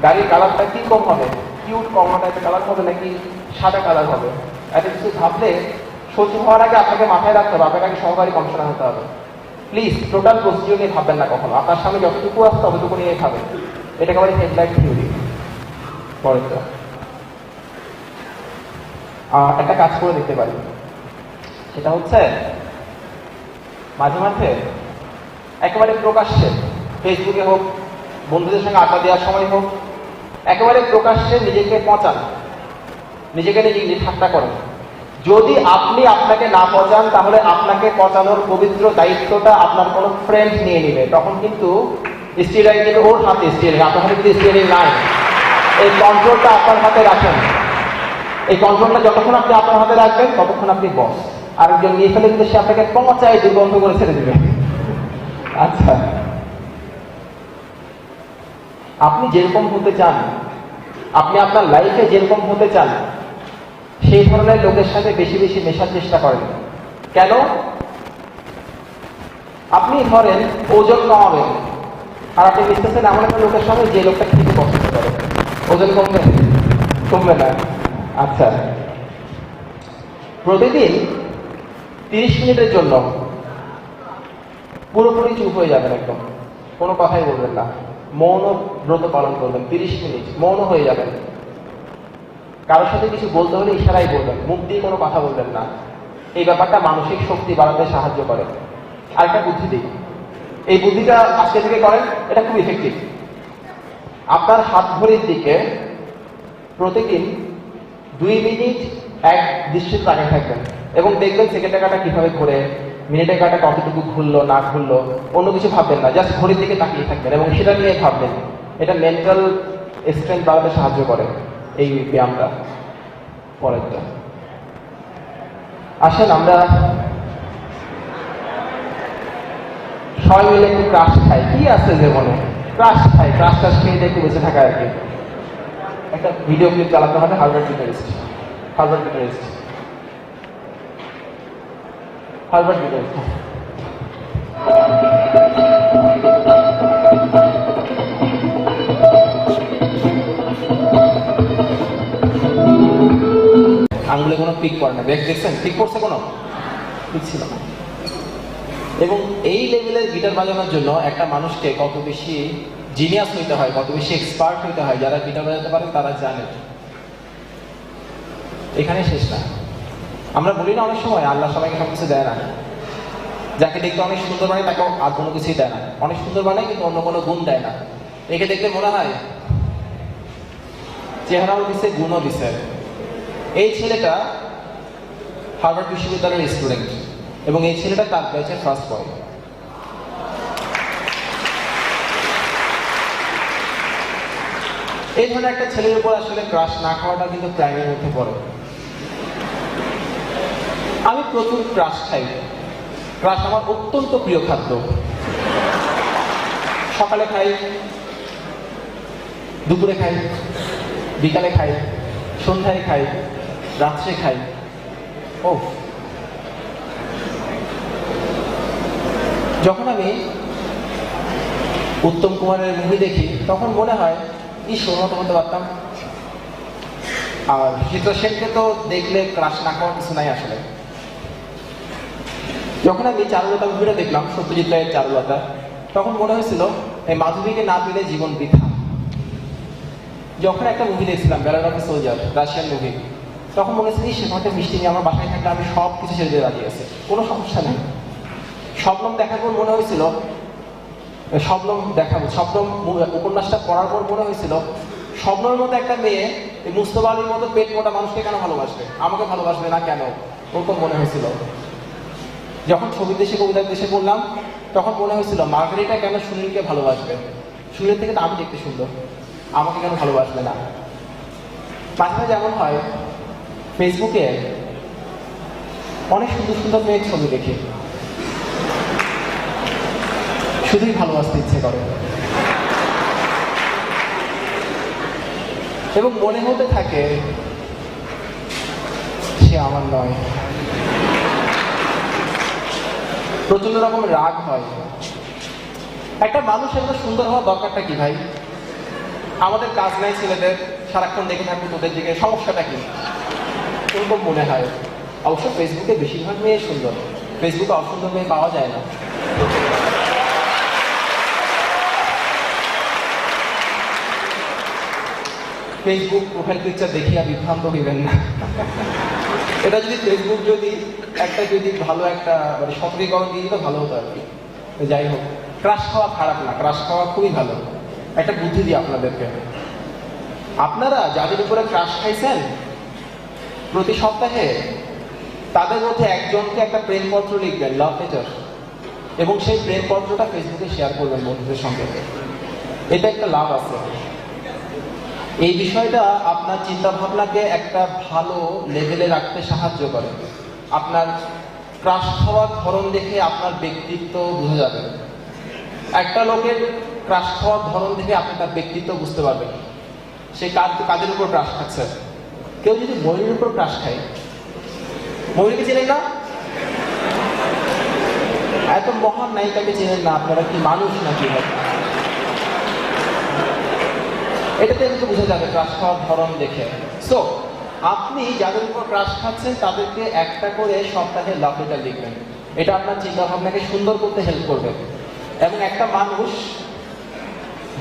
গাড়ির কালারটা কি কম হবে, কিউট কমলা টাইপের কালার হবে নাকি সাদা কালার হবে, এত কিছু ভাবলে সজীব হওয়ার আগে আপনাকে মাথায় রাখতে হবে আপনাকে আগে সহকারী কমিশনার হতে হবে। প্লিজ টোটাল প্রসিডিওর নিয়ে ভাববেন না কখনো, আপনার সামনে যতটুকু আসছে ততটুকু নিয়ে ভাবেন। এটা একেবারে হেডলাইট থিওরি। পরেরটা একটা কাজ করে দেখতে পারি, সেটা হচ্ছে মাঝে মাঝে একেবারে প্রকাশ্যে ফেসবুকে হোক, বন্ধুদের সঙ্গে আড্ডা দেওয়ার সময় হোক, একেবারে প্রকাশ্যে নিজেকে পচান, নিজেকে নিজে ঠাট্টা করেন। যদি আপনি আপনাকে না পচান তাহলে আপনাকে পচানোর পবিত্র দায়িত্বটা আপনার কোনো ফ্রেন্ড নিয়ে নেবে। তখন কিন্তু স্টিয়ারিং কিন্তু ওর হাতে, স্টিয়ারিং আপনার হাতে কিন্তু স্টিয়ারিং নাই। এই কন্ট্রোলটা আপনার হাতে রাখেন। এই কন্ট্রোলটা যতক্ষণ আপনি আপনার হাতে রাখবেন ততক্ষণ আপনি বস। আরেকজন নিয়ে ফেলে কিন্তু সে আপনাকে পচায় দুর্গন্ধ করে ছেড়ে দেবে। আচ্ছা, আপনি যেরকম হতে চান, আপনি আপনার লাইফে যেরকম হতে চান সেই ধরনের লোকের সাথে বেশি বেশি মেশার চেষ্টা করেন। কেন? আপনি ধরেন ওজন কমাবেন, আর আপনি মিশতেছেন এমন একটা লোকের সঙ্গে যে লোকটা খেতে পছন্দ করে, ওজন কমবে? কমবে না। আচ্ছা, প্রতিদিন 30 মিনিটের জন্য পুরোপুরি চুপ হয়ে যাবেন, একদম কোনো কথাই বলবেন না, মৌন ব্রত পালন করবেন। 30 মিনিট মৌন হয়ে যাবেন। কারোর সাথে কিছু বলতে হলে ইশারাই বলবেন, মুখ দিয়ে কোনো কথা বলবেন না। এই ব্যাপারটা মানসিক শক্তি বাড়াতে সাহায্য করে। আরেকটা বুদ্ধি দিই, এই বুদ্ধিটা আজকে থেকে করেন, এটা খুব ইফেক্টিভ। আপনার হাত ঘড়ির দিকে প্রতিদিন 2 মিনিট এক দৃষ্টিতে তাকিয়ে থাকবেন এবং দেখবেন সেকেন্ডের কাঁটা কিভাবে ঘুরে, মিনিটের কাঁটা কতটুকু ঘুরলো না ঘুরলো, অন্য কিছু ভাববেন না, জাস্ট ঘড়ির দিকে তাকিয়ে থাকবেন এবং সেটা নিয়ে ভাববেন। এটা মেন্টাল স্ট্রেংথ বাড়াতে সাহায্য করে এই ব্যায়ামটা। পরেরটা আসেন আমরা সবাই মিলে একটু ক্রাশ খাই। কি আছে জীবনে, ক্রাশ খাই, ক্রাশ টাশ খেয়ে একটু বেঁচে থাকা আর কি। একটা ভিডিও ক্লিপ চালাতে হবে, Harvard guitarist, Harvard guitarist, Harvard guitarist. আঙুলে কোনো পিক পড়ে না, দেখছেন পিক পড়ছে কোনো? পিক ছিল না। এবং এই লেভেলের গিটার বাজানোর জন্য একটা মানুষকে কত বেশি জিনিয়াস হইতে হয়, কত বেশি এক্সপার্ট হইতে হয়, যারা গিটার বাজাতে পারে তারা জানে। এখানে শেষ না। আমরা বলি না অনেক সময় আল্লাহ সবাইকে সব কিছু দেয় না, যাকে দেখতে অনেক সুন্দর বানায় তাকে আর কোনো কিছুই দেয় না, অনেক সুন্দর বানায় কিন্তু অন্য কোনো গুণ দেয় না। একে দেখলে মনে হয় চেহারাও দিছে, গুণও দিছে। এই ছেলেটা হার্ভার্ড বিশ্ববিদ্যালয়ের স্টুডেন্ট এবং এই ছেলেটা তার ব্যাচের ফার্স্ট বয়। এই ধরনের একটা ছেলের উপর আসলে ক্রাশ না খাওয়াটা কিন্তু ক্রাইমের মধ্যে পড়ে। আমি প্রচুর ক্রাশ খাই, ক্রাশ আমার অত্যন্ত প্রিয় খাদ্য। সকালে খাই, দুপুরে খাই, বিকালে খাই, সন্ধ্যায় খাই, রাত্রে খাই। ও যখন আমি উত্তম কুমারের মুভি দেখি তখন মনে হয় ওর মতো বলতে পারতাম। আর সুচিত্রা সেনকে তো দেখলে ক্রাশ না খাওয়ার কিছু নাই আসলে। যখন আমি চারুলতা মুভিটা দেখলাম, সত্যজিৎ রায়ের চারুলতা, তখন মনে হয়েছিল এই মাধবীকে না পেলে জীবন বৃথা। যখন একটা মুভি দেখছিলাম ballad of a soldier, Russian movie, তখন মনে হয়েছিল সেখানে মিষ্টি নিয়ে আমার বাসায় থাকলে আমি সব কিছু ছেড়ে দিয়ে রাজি আছে, কোনো সমস্যা নেই। শবনম দেখার পর মনে হয়েছিল, শবনম উপন্যাসটা পড়ার পর মনে হয়েছিল শবনমের মতো একটা মেয়ে এই মুস্তফা আলীর মতো পেট মোটা মানুষকে কেন ভালোবাসবে, আমাকে ভালোবাসবে না কেন, ওরকম মনে হয়েছিল। যখন ছবির দেশে কবিতার দেশে পড়লাম তখন মনে হয়েছিল মার্গারিটা কেন সুনীলকে ভালোবাসবে, সুনীলের থেকে তো আমি দেখতে সুন্দর, আমাকে কেন ভালোবাসবে না। মাঝে মাঝে যেমন হয় ফেসবুকে অনেক সুন্দর সুন্দর মেয়ের ছবি দেখি, শুধুই ভালোবাসতে ইচ্ছে করে এবং মনে হতে থাকে সে আমার নয়। প্রচন্ড রকম রাগ হয়। একটা মানুষ এত সুন্দর হওয়ার দরকারটা কি ভাই? আমাদের কাজ নাই ছেলেদের, সারাক্ষণ দেখে থাকবো তোদের দিকে, সমস্যাটা কি? এরকম মনে হয়। অবশ্য ফেসবুকে বেশিরভাগ মেয়ে সুন্দর, ফেসবুকে অসুন্দর মেয়ে পাওয়া যায় না। ফেসবুক প্রোফাইল পিকচার দেখিয়া বিভ্রান্ত হইবেন না। এটা যদি ফেসবুক যদি ভালো একটা মানে সক্রিয়করণ দিয়ে দিত ভালো হতো আর কি। যাই হোক, ক্রাশ খাওয়া খারাপ না, ক্রাশ খাওয়া খুবই ভালো। একটা বুদ্ধি দিই আপনাদেরকে, আপনারা যাদের উপরে ক্রাশ খাইছেন প্রতি সপ্তাহে তাদের মধ্যে একজনকে একটা প্রেমপত্র লিখবেন, লাভ লেটার, এবং সেই প্রেমপত্রটা ফেসবুকে শেয়ার করবেন বন্ধুদের সঙ্গে। এটা একটা লাভ আছে। এই বিষয়টা আপনার চিন্তা ভাবনাকে একটা ভালো লেভেলে রাখতে সাহায্য করে। আপনার ক্রাশ খাওয়ার ধরন দেখে আপনার ব্যক্তিত্ব বোঝা যাবে। একটা লোকের ক্রাশ খাওয়ার ধরন দেখে আপনি তার ব্যক্তিত্ব বুঝতে পারবেন সে কাদের উপর ক্রাশ খাচ্ছে। কেউ যদি ময়ূরের উপর ক্রাশ খায়, ময়ূরকে চেনেন না? এত মহান নায়িকাকে চেনেন না, আপনারা কি মানুষ নাকি? এটাতে কিন্তু বোঝা যাবে ক্রাশ খাওয়ার ধরন দেখে। সো আপনি যাদের উপর ক্রাশ খাচ্ছেন তাদেরকে একটা করে সপ্তাহে লাভ লেটার লিখবেন। এটা আপনার চিন্তা ভাবনাকে সুন্দর করতে হেল্প করবে। এবং একটা মানুষ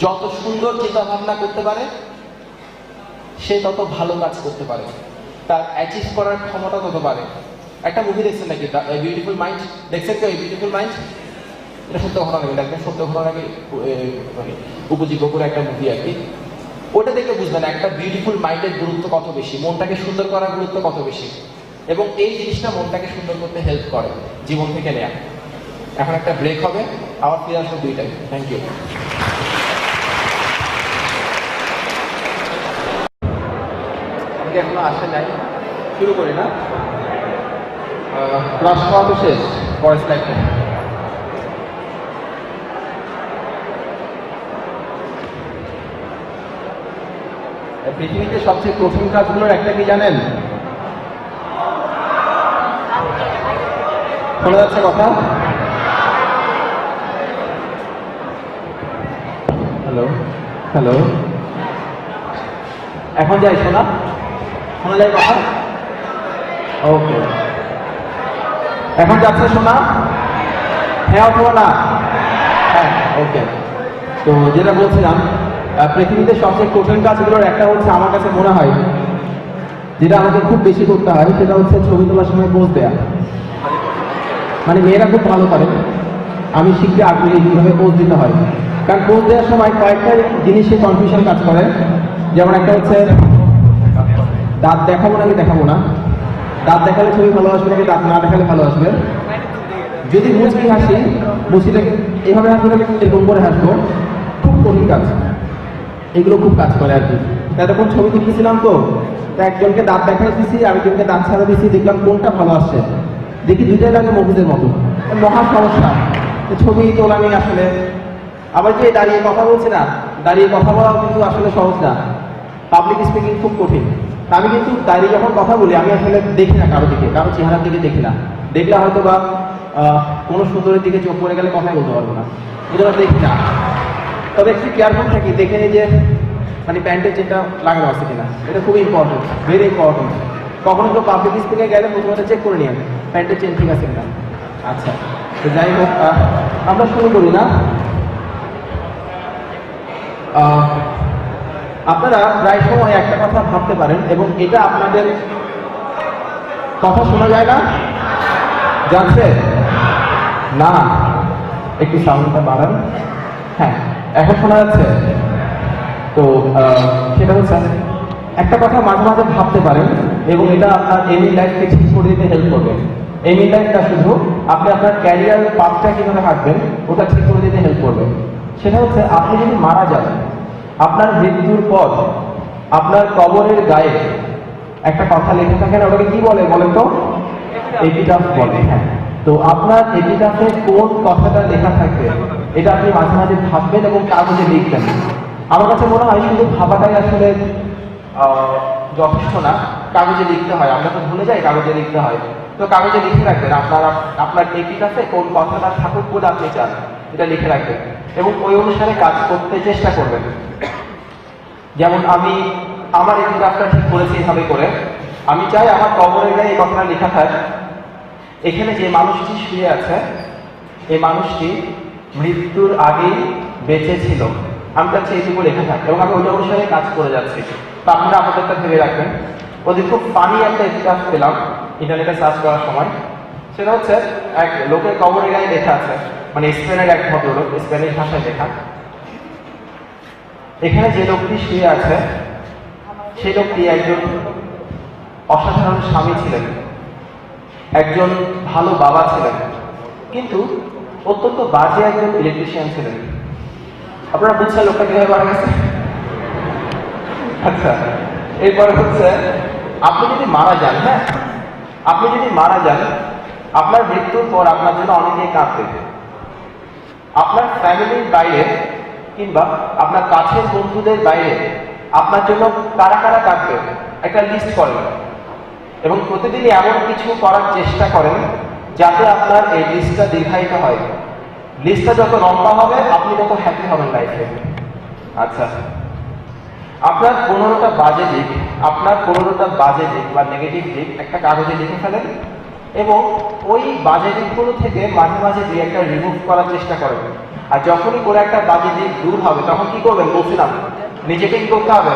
যত সুন্দর চিন্তা ভাবনা করতে পারে সে তত ভালো কাজ করতে পারে, তার অ্যাচিভ করার ক্ষমতা তত পারে। একটা মুভি দেখছেন নাকি, বিউটিফুল মাইন্ড? দেখছেন কেউ বিউটিফুল মাইন্ড? এটা সত্য ঘটনা নাকি, দেখবেন সত্য ঘটনাকে মানে উপজীব্য করে একটা মুভি আর কি। ওটা দেখলে বুঝবেন একটা বিউটিফুল মাইন্ডের গুরুত্ব কত বেশি, মনটাকে সুন্দর করার গুরুত্ব কত বেশি। এবং এই জিনিসটা মনটাকে সুন্দর করতে হেল্প করে জীবন থেকে নেয়া। এখন একটা ব্রেক হবে, আবার ফিরে আসবো 2টায়। Thank you. এখনো আসে নাই, শুরু করি না? ক্লাস খাওয়া তো শেষ, পরের স্লাইডে। পৃথিবীতে সবচেয়ে কঠিন কাজগুলোর একটা কি জানেন? শোনা যাচ্ছে কথা? হ্যালো হ্যালো, এখন যাই শোনা, শোনা যায় কথা? ওকে, এখন যাচ্ছে শোনা? হ্যাঁ অথবা না? হ্যাঁ, ওকে। তো যেটা বলছিলাম, পৃথিবীতে সবচেয়ে কঠিন কাজগুলোর একটা হচ্ছে আমার কাছে মনে হয়, যেটা আমাকে খুব বেশি করতে হয়, সেটা হচ্ছে ছবি তোলার সময় পোজ দেয়া। মানে মেয়েরা খুব ভালো করে, আমি শিখতে আগ্রহী কীভাবে পোজ দিতে হয়। কারণ পোজ দেওয়ার সময় কয়েকটা জিনিসে কনফিউশন কাজ করে। যেমন একটা হচ্ছে দাঁত দেখাবো নাকি দেখাবো না, দাঁত দেখালে ছবি ভালো আসবে নাকি দাঁত না দেখালে ভালো আসবে, যদি মুচকি হাসি, মুচিটা এভাবে হাসবো নাকি এরকম করে হাসবো, খুব কঠিন কাজ। এগুলো খুব কাজ করে আর কি। এতক্ষণ ছবি তুলতেছিলাম তো একজনকে দাঁত দেখাই দিচ্ছি, আরেকজনকে দাঁত ছাড়া দিচ্ছি, দেখলাম কোনটা ভালো আসছে, দেখি দুইটাই লাগে মফিজের মতো, মহা সমস্যা। ছবি তোলা নিয়ে আসলে আবার যে দাঁড়িয়ে কথা বলছি না, দাঁড়িয়ে কথা বলাও কিন্তু আসলে সহজ না, পাবলিক স্পিকিং খুব কঠিন। আমি কিন্তু দাঁড়িয়ে যখন কথা বলি আমি আসলে দেখি না কারো দিকে, কারো চেহারার দিকে দেখি না, দেখলে হয়তো বা কোনো সুন্দরের দিকে চোখ পড়ে গেলে কথাই বলতে পারবো না, এটা দেখি না। তবে একটু কেয়ারফুল থাকি, দেখে নিই যে মানে প্যান্টের চেনটা লাগানো আছে কিনা, এটা খুবই ইম্পর্টেন্ট, ভেরি ইম্পর্টেন্ট। কখনো তো পাবলিক স্পিকে গেলে প্রথমত চেক করে নিন প্যান্টের চেন ঠিক আছে কিনা। আচ্ছা, তো যাই হোক, আমরা শুরু করি না। আপনারা প্রায় সময় একটা কথা ভাবতে পারেন এবং এটা আপনাদের কথা শোনা যায় না, যাচ্ছে না? একটু সাউন্ডটা বাড়ান। হ্যাঁ, এখন শোনা যাচ্ছে? তো সেটা হচ্ছে একটা কথা মাঝে মাঝে ভাবতে পারেন এবং এটা আপনার এমনি লাইফকে ঠিক করে দিতে হেল্প করবে। এমনি লাইফটা শুধু আপনি আপনার ক্যারিয়ার পাথটা কীভাবে হাঁটবেন ওটা ঠিক করে দিতে হেল্প করবে। সেটা হচ্ছে আপনি যদি মারা যান, আপনার মৃত্যুর পর আপনার কবরের গায়ে একটা কথা লেখা থাকে না, ওটাকে কি বলে বলেন তো? এপিটাফ বলে। হ্যাঁ, তো আপনার এপিটাফে কোন কথাটা লেখা থাকবে এটা আপনি মাঝে মাঝে ভাববেন এবং কাগজে লিখবেন। আমার কাছে মনে হয় শুধু ভাবাটাই আসলে যথেষ্ট না, কাগজে লিখতে হয়। আমরা তো ভুলে যাই, কাগজে লিখতে হয়। তো কাগজে লিখে রাখবেন আপনার এপিটাফে কোন কথাটা থাকুক বলে আপনি চান, এটা লিখে রাখবেন এবং ওই অনুসারে কাজ করতে চেষ্টা করবেন। যেমন আমি আমার এপিটাফটা ঠিক করেছি এভাবে করে, আমি চাই আমার কবরের গায়ে এই কথাটা লেখা থাক, এখানে যে মানুষটি শুয়ে আছে এই মানুষটি মৃত্যুর আগেই বেঁচে ছিল। আমি চাচ্ছি এইটুকু লেখা থাক এবং আমি ওই অনুসারে কাজ করে যাচ্ছি। তো আপনারা আপনাদেরটা ভেবে রাখবেন। ওদের খুব ফানি একটা এপিটাফ পেলাম ইন্টারনেটে সার্চ করার সময়। সেটা হচ্ছে এক লোকের কবরের গায়ে লেখা আছে, মানে স্পেনের এক ভদ্রলোক, স্প্যানিশ ভাষায় লেখা। এখানে যে লোকটি শুয়ে আছে সেই লোকটি একজন অসাধারণ স্বামী ছিলেন, একজন ভালো বাবা ছিলেন, কিন্তু অত্যন্ত বাজে একজন ইলেকট্রিশিয়ান ছিলেন। আপনারা বুঝছেন লোকটা কিভাবে মারা গেছে? আচ্ছা, এরপরে হচ্ছে আপনি যদি মারা যান, হ্যাঁ, আপনি যদি মারা যান, আপনার মৃত্যুর পর আপনার জন্য অনেকেই কাঁদবে। আপনার ফ্যামিলির বাইরে কিংবা আপনার কাছের বন্ধুদের বাইরে আপনার জন্য কারা কারা কাঁদবে একটা লিস্ট করেন এবং প্রতিদিনই এমন কিছু করার চেষ্টা করেন যাতে আপনার এই লিস্টটা দীর্ঘায়িত হয়। লিস্টটা যত লম্বা হবে আপনি তত হ্যাপি হবেন লাইফে। আচ্ছা, আপনার 15টা বাজে দিক, বা নেগেটিভ দিক একটা কাগজে লিখে ফেলেন এবং ওই বাজে দিকগুলো থেকে মাঝে মাঝে দিয়ে একটা রিমুভ করার চেষ্টা করেন। আর যখনই কোনো একটা বাজে দিক দূর হবে তখন কি করবেন বলছিলাম, নিজেকে কি করতে হবে?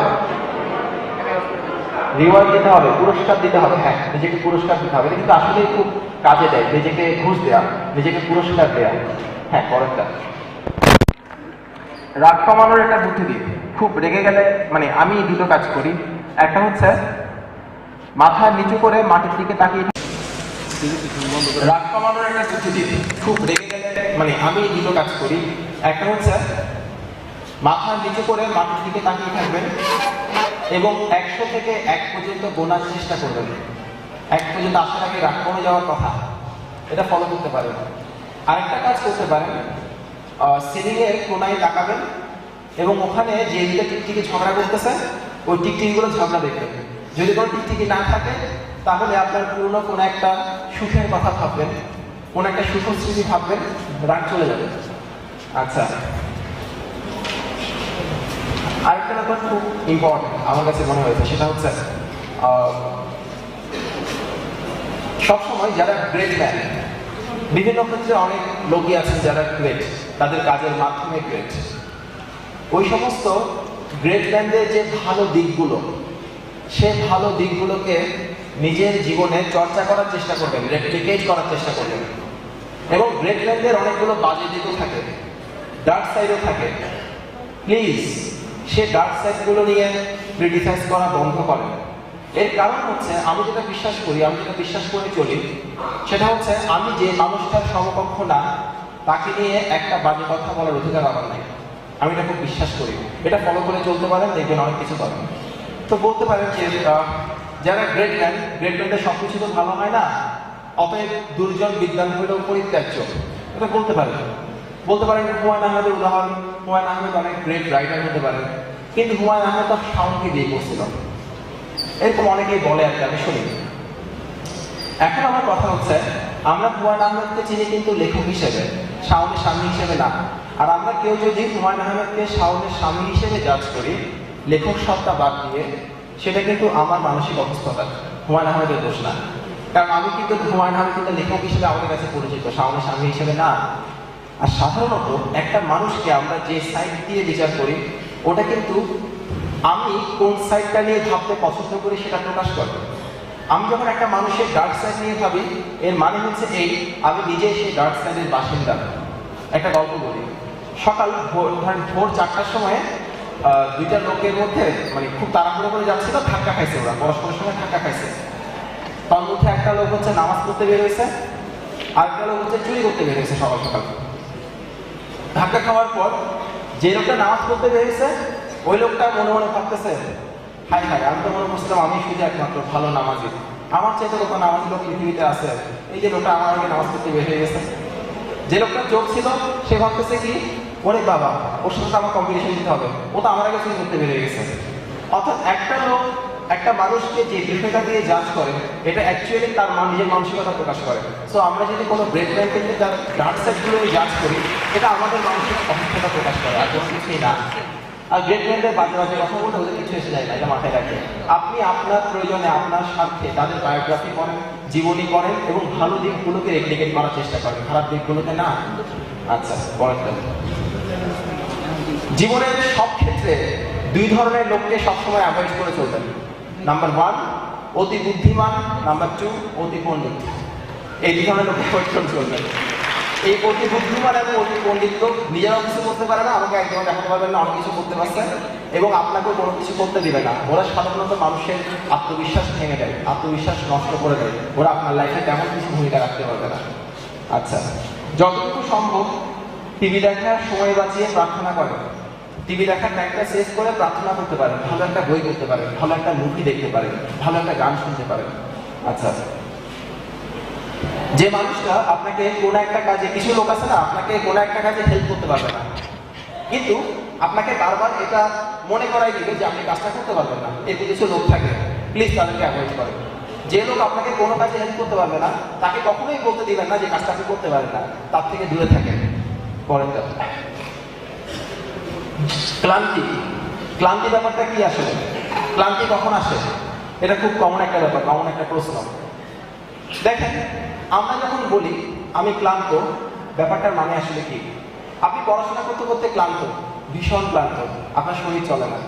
রিওয়ার্ড দিতে হবে, পুরস্কার দিতে হবে। হ্যাঁ, নিজেকে পুরস্কার দিতে হবে, কিন্তু আসলেই খুব কাজে দেয় নিজেকে ঘুষ দেওয়া, নিজেকে পুরস্কার দেওয়া। হ্যাঁ, পরেরটা রাগ কমানোর একটা বুদ্ধি দিই। খুব রেগে গেলে মানে আমি দুটো কাজ করি। একটা হচ্ছে মাথা নিচু করে মাটির দিকে তাকিয়ে, রাগ কমানোর একটা বুদ্ধি দিই। খুব রেগে গেলে মানে আমি দুটো কাজ করি। একটা হচ্ছে মাথা নিচু করে মাটির দিকে তাকিয়ে থাকবেন এবং 100 থেকে 1 পর্যন্ত গোনার চেষ্টা করবেন। 1 পর্যন্ত আসার আগে রাগ কমে যাওয়ার কথা, এটা ফলো করতে পারেন। আরেকটা কাজ করতে পারেন, সিলিংয়ের কোনায় তাকাবেন এবং ওখানে যে দিকে টিকটিকি ঝগড়া করতেছে ওই টিকটিকিগুলো ঝগড়া দেখবেন। যদি কোনো টিকটিকি না থাকে তাহলে আপনার পুরনো কোনো একটা সুখের কথা ভাববেন, কোনো একটা সুখ স্মৃতি ভাববেন, রাগ চলে যাবে। আচ্ছা, আরেকটা ব্যাপার খুব ইম্পর্টেন্ট আমার কাছে মনে হয়েছে, সেটা হচ্ছে সবসময় যারা গ্রেট ম্যান, বিভিন্ন ক্ষেত্রে অনেক লোকই আছেন যারা গ্রেট, তাদের কাজের মাধ্যমে গ্রেট। ওই সমস্ত গ্রেট ম্যানদের যে ভালো দিকগুলো, সে ভালো দিকগুলোকে নিজের জীবনে চর্চা করার চেষ্টা করবেন, রেপ্লিকেট করার চেষ্টা করবেন। এবং গ্রেট ম্যানদের অনেকগুলো বাজে দিকও থাকে, ডার্ক সাইডও থাকে। প্লিজ সে ডার্ক সাইডগুলো নিয়ে ক্রিটিসাইজ করা বন্ধ করেন। এর কারণ হচ্ছে, আমি যেটা বিশ্বাস করি, আমি যেটা বিশ্বাস করে চলি, সেটা হচ্ছে আমি যে মানুষটার সমকক্ষ না, তাকে নিয়ে একটা বাজে কথা বলার অধিকার আমার নাই। আমি এটা খুব বিশ্বাস করি, এটা ফলো করে চলতে পারেন, দেখবেন অনেক কিছু পাবেন। তো বলতে পারেন যে যারা গ্রেট ম্যানদের সব কিছু তো ভালো হয় না, অতএব দুর্জন বিদ্যান হইলেও পরিত্যাজ্য, এটা বলতে পারেন। হুমায়ুন আহমেদের উদাহরণ, হুমায়ুন আহমেদ অনেক গ্রেট রাইটার হতে পারেন, কিন্তু হুমায়ুন আহমেদ তার শাওনকে দিয়ে করছিল, এরকম অনেকেই বলে আর কি, আমি শুনি। এখন আমার কথা হচ্ছে, আমরা হুমায়ুন আহমেদকে চিনি কিন্তু লেখক হিসেবে, শাওনের স্বামী হিসেবে না। আর আমরা কেউ যদি হুমায়ুন আহমেদকে শাওনের স্বামী হিসেবে জাজ করি, লেখক সত্তা বাদ দিয়ে, সেটা কিন্তু আমার মানসিক অবস্থাটা, হুমায়ুন আহমেদের দোষ না। কারণ আমি কিন্তু হুমায়ুন আহমেদ কিন্তু লেখক হিসেবে আমাদের কাছে পরিচিত, শাওনের স্বামী হিসেবে না। আর সাধারণত একটা মানুষকে আমরা যে সাইড দিয়ে বিচার করি, ওটা কিন্তু আমি কোন সাইডটা নিয়ে ভাবতে পছন্দ করি সেটা প্রকাশ করে। আমি যখন একটা মানুষের ডার্ক সাইড নিয়ে ভাবি, এর মানে হচ্ছে এই, আমি নিজে সেই ডার্ক সাইডের বাসিন্দা। একটা গল্প বলি। সকাল ভোর 4টার সময় দুইটা লোকের মধ্যে, মানে খুব তাড়াহুড়ো করে যাচ্ছিল, ধাক্কা খাইছে, ওরা পরস্পরের সঙ্গে ধাক্কা খাইছে। তার মধ্যে একটা লোক হচ্ছে নামাজ পড়তে বের হয়েছে, আর একটা লোক হচ্ছে চুরি করতে বের হয়েছে সকাল সকাল। ধাক্কা খাওয়ার পর যে লোকটা নামাজ পড়তে বের হয়েছে, ওই লোকটা মনে মনে ভাবতেছে, হাই হাই, আমি তো মনে করছিলাম আমি শুধু একমাত্র ভালো নামাজি, আমার চাইতে লোক নামাজি লোক পৃথিবীতে আছে, এই যে লোকটা আমার আগে নামাজ পড়তে বের হয়ে গেছে। যে লোকটা চোখ ছিল, সে ভাবতেছে কি, ওরে বাবা, ওর সাথে আমার কম্পিটিশন দিতে হবে, ও তো আমার আগে চুরি করতে বের হয়ে গেছে। অর্থাৎ একটা লোক একটা মানুষকে যে বিষয়টা দিয়ে জাজ করে, এটা অ্যাকচুয়ালি তার নিজের মানসিকতা প্রকাশ করে। সো আমরা যদি কোনো গ্রেট ম্যানকে যদি তার ডার্ক সাইডগুলো জাজ করি, এটা আমাদের মানসিক অসুস্থতা প্রকাশ করে, আর কোনো কিছুই না। আর গ্রেট ম্যানদের বাজে বাজে কথা বলতে ওদের কিছু এসে যায় না, এটা মাথায় রাখবেন। আপনি আপনার প্রয়োজনে, আপনার স্বার্থে তাদের বায়োগ্রাফি করেন, জীবনী করেন, এবং ভালো দিকগুলোকে রেপ্লিকেট করার চেষ্টা করেন, খারাপ দিকগুলোকে না। আচ্ছা, পরেরটা। জীবনের সব ক্ষেত্রে দুই ধরনের লোককে সবসময় অ্যাভয়েড করে চলবেন। নাম্বার 1, অতি বুদ্ধিমান। নাম্বার 2, অতি পণ্ডিত। এই দুই ধরনের লোককে অ্যাভয়েড করে চলবেন। এই অতি বুদ্ধিমান এবং অতি পণ্ডিত লোক নিজেরাও কিছু করতে পারে না, আমাকে একদম দেখাতে পারবেন না অনেক কিছু করতে পারছে, এবং আপনাকেও কোনো কিছু করতে দিবে না। ওরা সাধারণত মানুষের আত্মবিশ্বাস ভেঙে দেয়, আত্মবিশ্বাস নষ্ট করে দেয়। ওরা আপনার লাইফে তেমন কিছু ভূমিকা রাখতে পারবে না। আচ্ছা, যতটুকু সম্ভব টিভি দেখার সময় বাঁচিয়ে প্রার্থনা করেন। টিভি দেখার টাইমটা শেষ করে প্রার্থনা করতে পারেন, ভালো একটা বই করতে পারেন, ভালো একটা মুভি দেখতে পারেন, ভালো একটা গান শুনতে পারেন। আচ্ছা, যে মানুষটা আপনাকে কোনো একটা কাজে, কিছু লোক আছে না, আপনাকে কোনো একটা কাজে হেল্প করতে পারবে না, কিন্তু আপনাকে বারবার এটা মনে করাই দিবে যে আপনি কাজটা করতে পারবেন না। এতে কিছু লোক থাকে, প্লিজ তাদেরকে অ্যাভয়েড করেন। যে লোক আপনাকে কোনো কাজে হেল্প করতে পারবে না, তাকে কখনোই বলতে দিবেন না যে কাজটা আপনি করতে পারেন না, তার থেকে দূরে থাকেন। পরের কথা, ক্লান্তি ব্যাপারটা কি আসলে? ক্লান্তি কখন আসে? এটা খুব কমন একটা ব্যাপার, কমন একটা প্রশ্ন। দেখেন, আমরা যখন বলি আমি ক্লান্ত, ব্যাপারটার মানে আসলে কি? আপনি পড়াশোনা করতে করতে ক্লান্ত, ভীষণ ক্লান্ত, আপনার শরীর চলে না।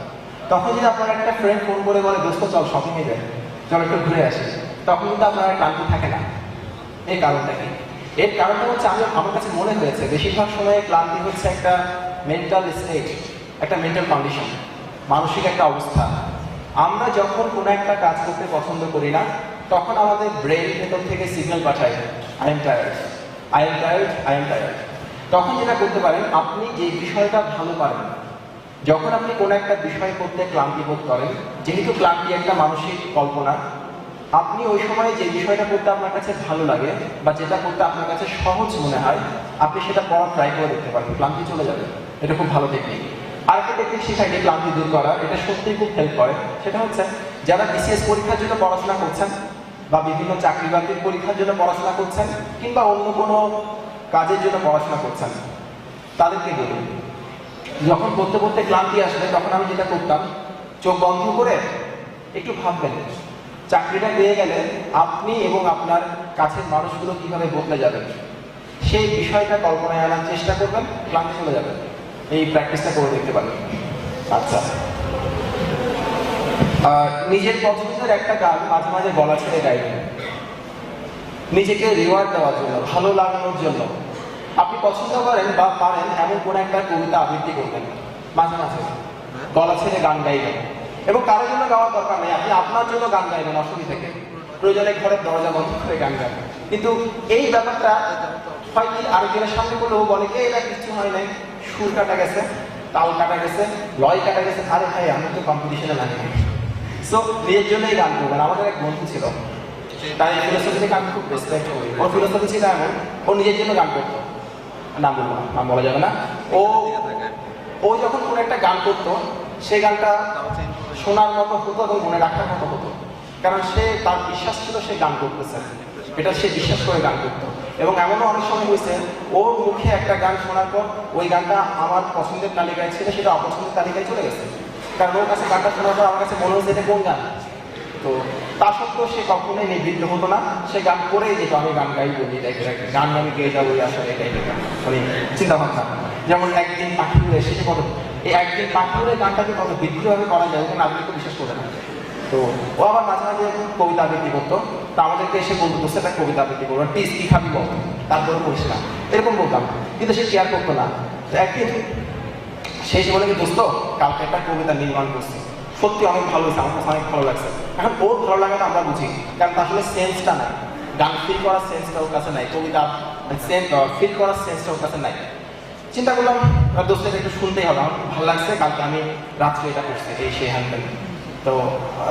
তখন যদি আপনার একটা ফ্রেন্ড ফোন করে বলে, দোস্ত চল শপিংয়ে যাই, চল একটু ঘুরে আসি, তখন কিন্তু আপনার ক্লান্তি থাকে না। এই কারণটা কি? এর কারণটা হচ্ছে, আমার কাছে মনে হয়েছে বেশিরভাগ সময়ে ক্লান্তি হচ্ছে একটা মেন্টাল স্টেট, একটা মেন্টাল কন্ডিশন, মানসিক একটা অবস্থা। আমরা যখন কোনো একটা কাজ করতে পছন্দ করি না, তখন আমাদের ব্রেন ভেতর থেকে সিগন্যাল পাঠায়, I am tired, I am tired, I am tired. তখন যেটা করতে পারেন, আপনি যে বিষয়টা ভালো পারেন, যখন আপনি কোনো একটা বিষয় করতে ক্লান্তি বোধ করেন, যেহেতু ক্লান্তি একটা মানসিক কল্পনা, আপনি ওই সময় যে বিষয়টা করতে আপনার কাছে ভালো লাগে বা যেটা করতে আপনার কাছে সহজ মনে হয়, আপনি সেটা পড়ার ট্রাই করে দেখতে পারেন, ক্লান্তি চলে যাবে। এটা খুব ভালো টেকনিক। আরেকটা টেকনিক শিখাইনি ক্লান্তি দূর করার, এটা সত্যিই খুব হেল্প করে। সেটা হচ্ছে, যারা বিসিএস পরীক্ষার জন্য পড়াশোনা করছেন বা বিভিন্ন চাকরি বাকরির পরীক্ষার জন্য পড়াশোনা করছেন, কিংবা অন্য কোনো কাজের জন্য পড়াশোনা করছেন, তাদেরকে বলুন, যখন পড়তে পড়তে ক্লান্তি আসবে, তখন আমি যেটা করতাম, চোখ বন্ধ করে একটু ভাববেন, চাকরিটা পেয়ে গেলে আপনি এবং আপনার কাছের মানুষগুলো কিভাবে বদলে যাবে সেই বিষয়টা কল্পনায় আনার চেষ্টা করবেন, ক্লান্তি চলে যাবেন। এই প্র্যাকটিসটা করে দেখতে পারেন। আচ্ছা, নিজের পছন্দের একটা গান মাঝে মাঝে গলা ছেড়ে গাইবেন, নিজেকে রিওয়ার্ড দেওয়ার জন্য, ভালো লাগানোর জন্য। আপনি পছন্দ করেন বা পারেন এমন কোনো একটা কবিতা আবৃত্তি করবেন, মাঝে মাঝে গলা ছেড়ে গান গাইবেন। এবং কারোর জন্য গাওয়ার দরকার নেই, আপনি আপনার জন্য গান গাইবেন অসুবিধা থেকে, প্রয়োজনে ঘরের দরজা বন্ধ করে গান গাইবেন। কিন্তু এই ব্যাপারটা হয় কি, আরেকজনের সামনে করলেও বলে কি এটা কিছু হয় নাই, সুর কাটা গেছে, তাল কাটা গেছে, লয় কাটা গেছে। আরে ভাই, আমি তো কম্পিটিশনে লাগি। সো নিজের জন্যই গান করবেন। আমাদের এক বন্ধু ছিল, তাই ফিলোসফিতে গান খুব রেসপেক্ট করি। ওর ফিলোসফি ছিল এমন, ও নিজের জন্য গান করতো, নাম বলবো না, নাম বলা যাবে না। ও যখন কোনো একটা গান করতো, সেই গানটা শোনার মতো হতো এবং মনে রাখার মতো হতো, কারণ সে তার বিশ্বাস ছিল সে গান করতেছে, এটা সে বিশ্বাস করে গান করতো। এবং এমনও অনেক সময় হয়েছে, ওর মুখে একটা গান শোনার পর ওই গানটা আমার পছন্দের তালিকায় ছিল, সেটা অপছন্দের তালিকায় চলে গেছে, কারণ ওর কাছে গানটা শোনার পর আমার কাছে মনে হয়েছে এটা কোন গান। তো তা সত্ত্বেও সে কখনোই নিবৃত্ত হতো না, সে গান করেই যেত, আমি গান গাই বলি, গান আমি গেয়ে যাবো আসলে এটাই মানে চিন্তা ভাবনা। যেমন একদিন পাখি উড়ে, সেটা কত, এই একদিন পাখি উড়ে গানটাকে কত বিদ্রোহভাবে করা যায়, ওখানে আপনি তো বিশ্বাস করে না। তো ও আবার মাঝে মাঝে কবিতা আবৃত্তি করতো, তা আমাদেরকে এসে বলতো দোস্ত একটা কবিতা আবৃত্তি করবো, প্লিজ কি খাবি বল, তারপরে করিস না, এরকম বলতাম। কিন্তু সে কেয়ার করতো না। তো একদিন সে এসে বলে কি দোস্ত, কালকে একটা কবিতা নির্মাণ করছি, সত্যি অনেক ভালো হয়েছে, আমার কাছে অনেক ভালো লাগছে। এখন ওর ভালো লাগাটা আমরা বুঝি, কারণ তার আসলে সেন্সটা নাই, গান ফিল করার সেন্সটা ওর কাছে নাই, কবিতা ফিল করার সেন্সটা ওর কাছে নাই। চিন্তা করলাম দোস্তের একটু শুনতেই হবে, আমার খুব ভালো লাগছে, কালকে আমি রাত্রে এটা করছি, এই সেই হ্যান্ডেল। তো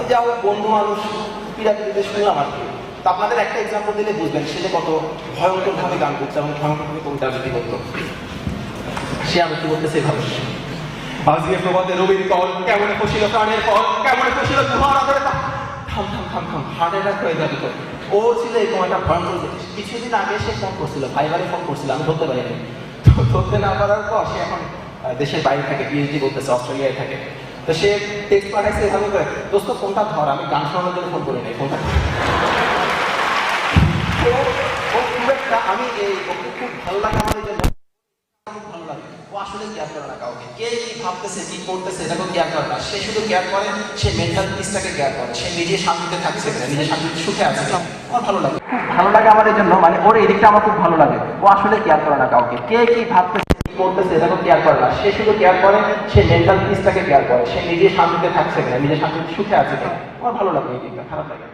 যাও বন্ধু মানুষ, পিড়াপিড়িতে শুনলাম আর কি। তো আপনাদের একটা এক্সাম্পল দিলে বুঝবেন সে যে কত ভয়ঙ্করভাবে গান করছে এবং ভয়ঙ্করভাবে কবিতা আবৃত্তি করতো। সে আবৃত্তি করতেছে এভাবে, আজকে প্রভাতে রবির কল, কেমন খুশিল প্রাণের ফল, কেমন খুশিল তোমার আদরে। থাম থাম থাম থাম, হার্ট অ্যাটাক হয়ে যাবে তো। ও ছিল এরকম একটা ভয়ঙ্কর জিনিস। কিছুদিন আগে সে ফোন করছিল, ভাইবারে ফোন করছিল, আমি ধরতে পারিনি। তো ধরতে না পারার পর সে এখন দেশের বাইরে থাকে, পিএইচডি করতেছে, অস্ট্রেলিয়ায় থাকে। তো সে টেক্সট পাঠাইছে এভাবে করে, দোস্ত ফোনটা ধর, আমি গান শোনানোর জন্য ফোন করি নাই, ফোনটা। ও খুব একটা, আমি এই ওকে খুব ভালো লাগে, আমাদের জন্য ভালো লাগে। ও আসলে কেয়ার করে না কাউকে, কে কি ভাবতেছে কি করতেছে এটাকে কেয়ার করে না। সে শুধু কেয়ার করে, সে মেন্টাল পিসটাকে কেয়ার করে, সে নিজে শান্তিতে থাকছে কিনা, নিজে শান্তিতে সুখে আছে কিনা। আমার ভালো লাগে, খুব ভালো লাগে আমাদের জন্য, মানে ওর এই দিকটা আমার খুব ভালো লাগে। ও আসলে কেয়ার করে না কাউকে, কে কি ভাবতেছে কি করতেছে এটাকে কেয়ার করে না। সে শুধু কেয়ার করে, সে মেন্টাল পিসটাকে কেয়ার করে, সে নিজে শান্তিতে থাকছে কিনা, নিজে শান্তিতে সুখে আছে কিনা। আমার ভালো লাগে এই দিকটা, খারাপ লাগে।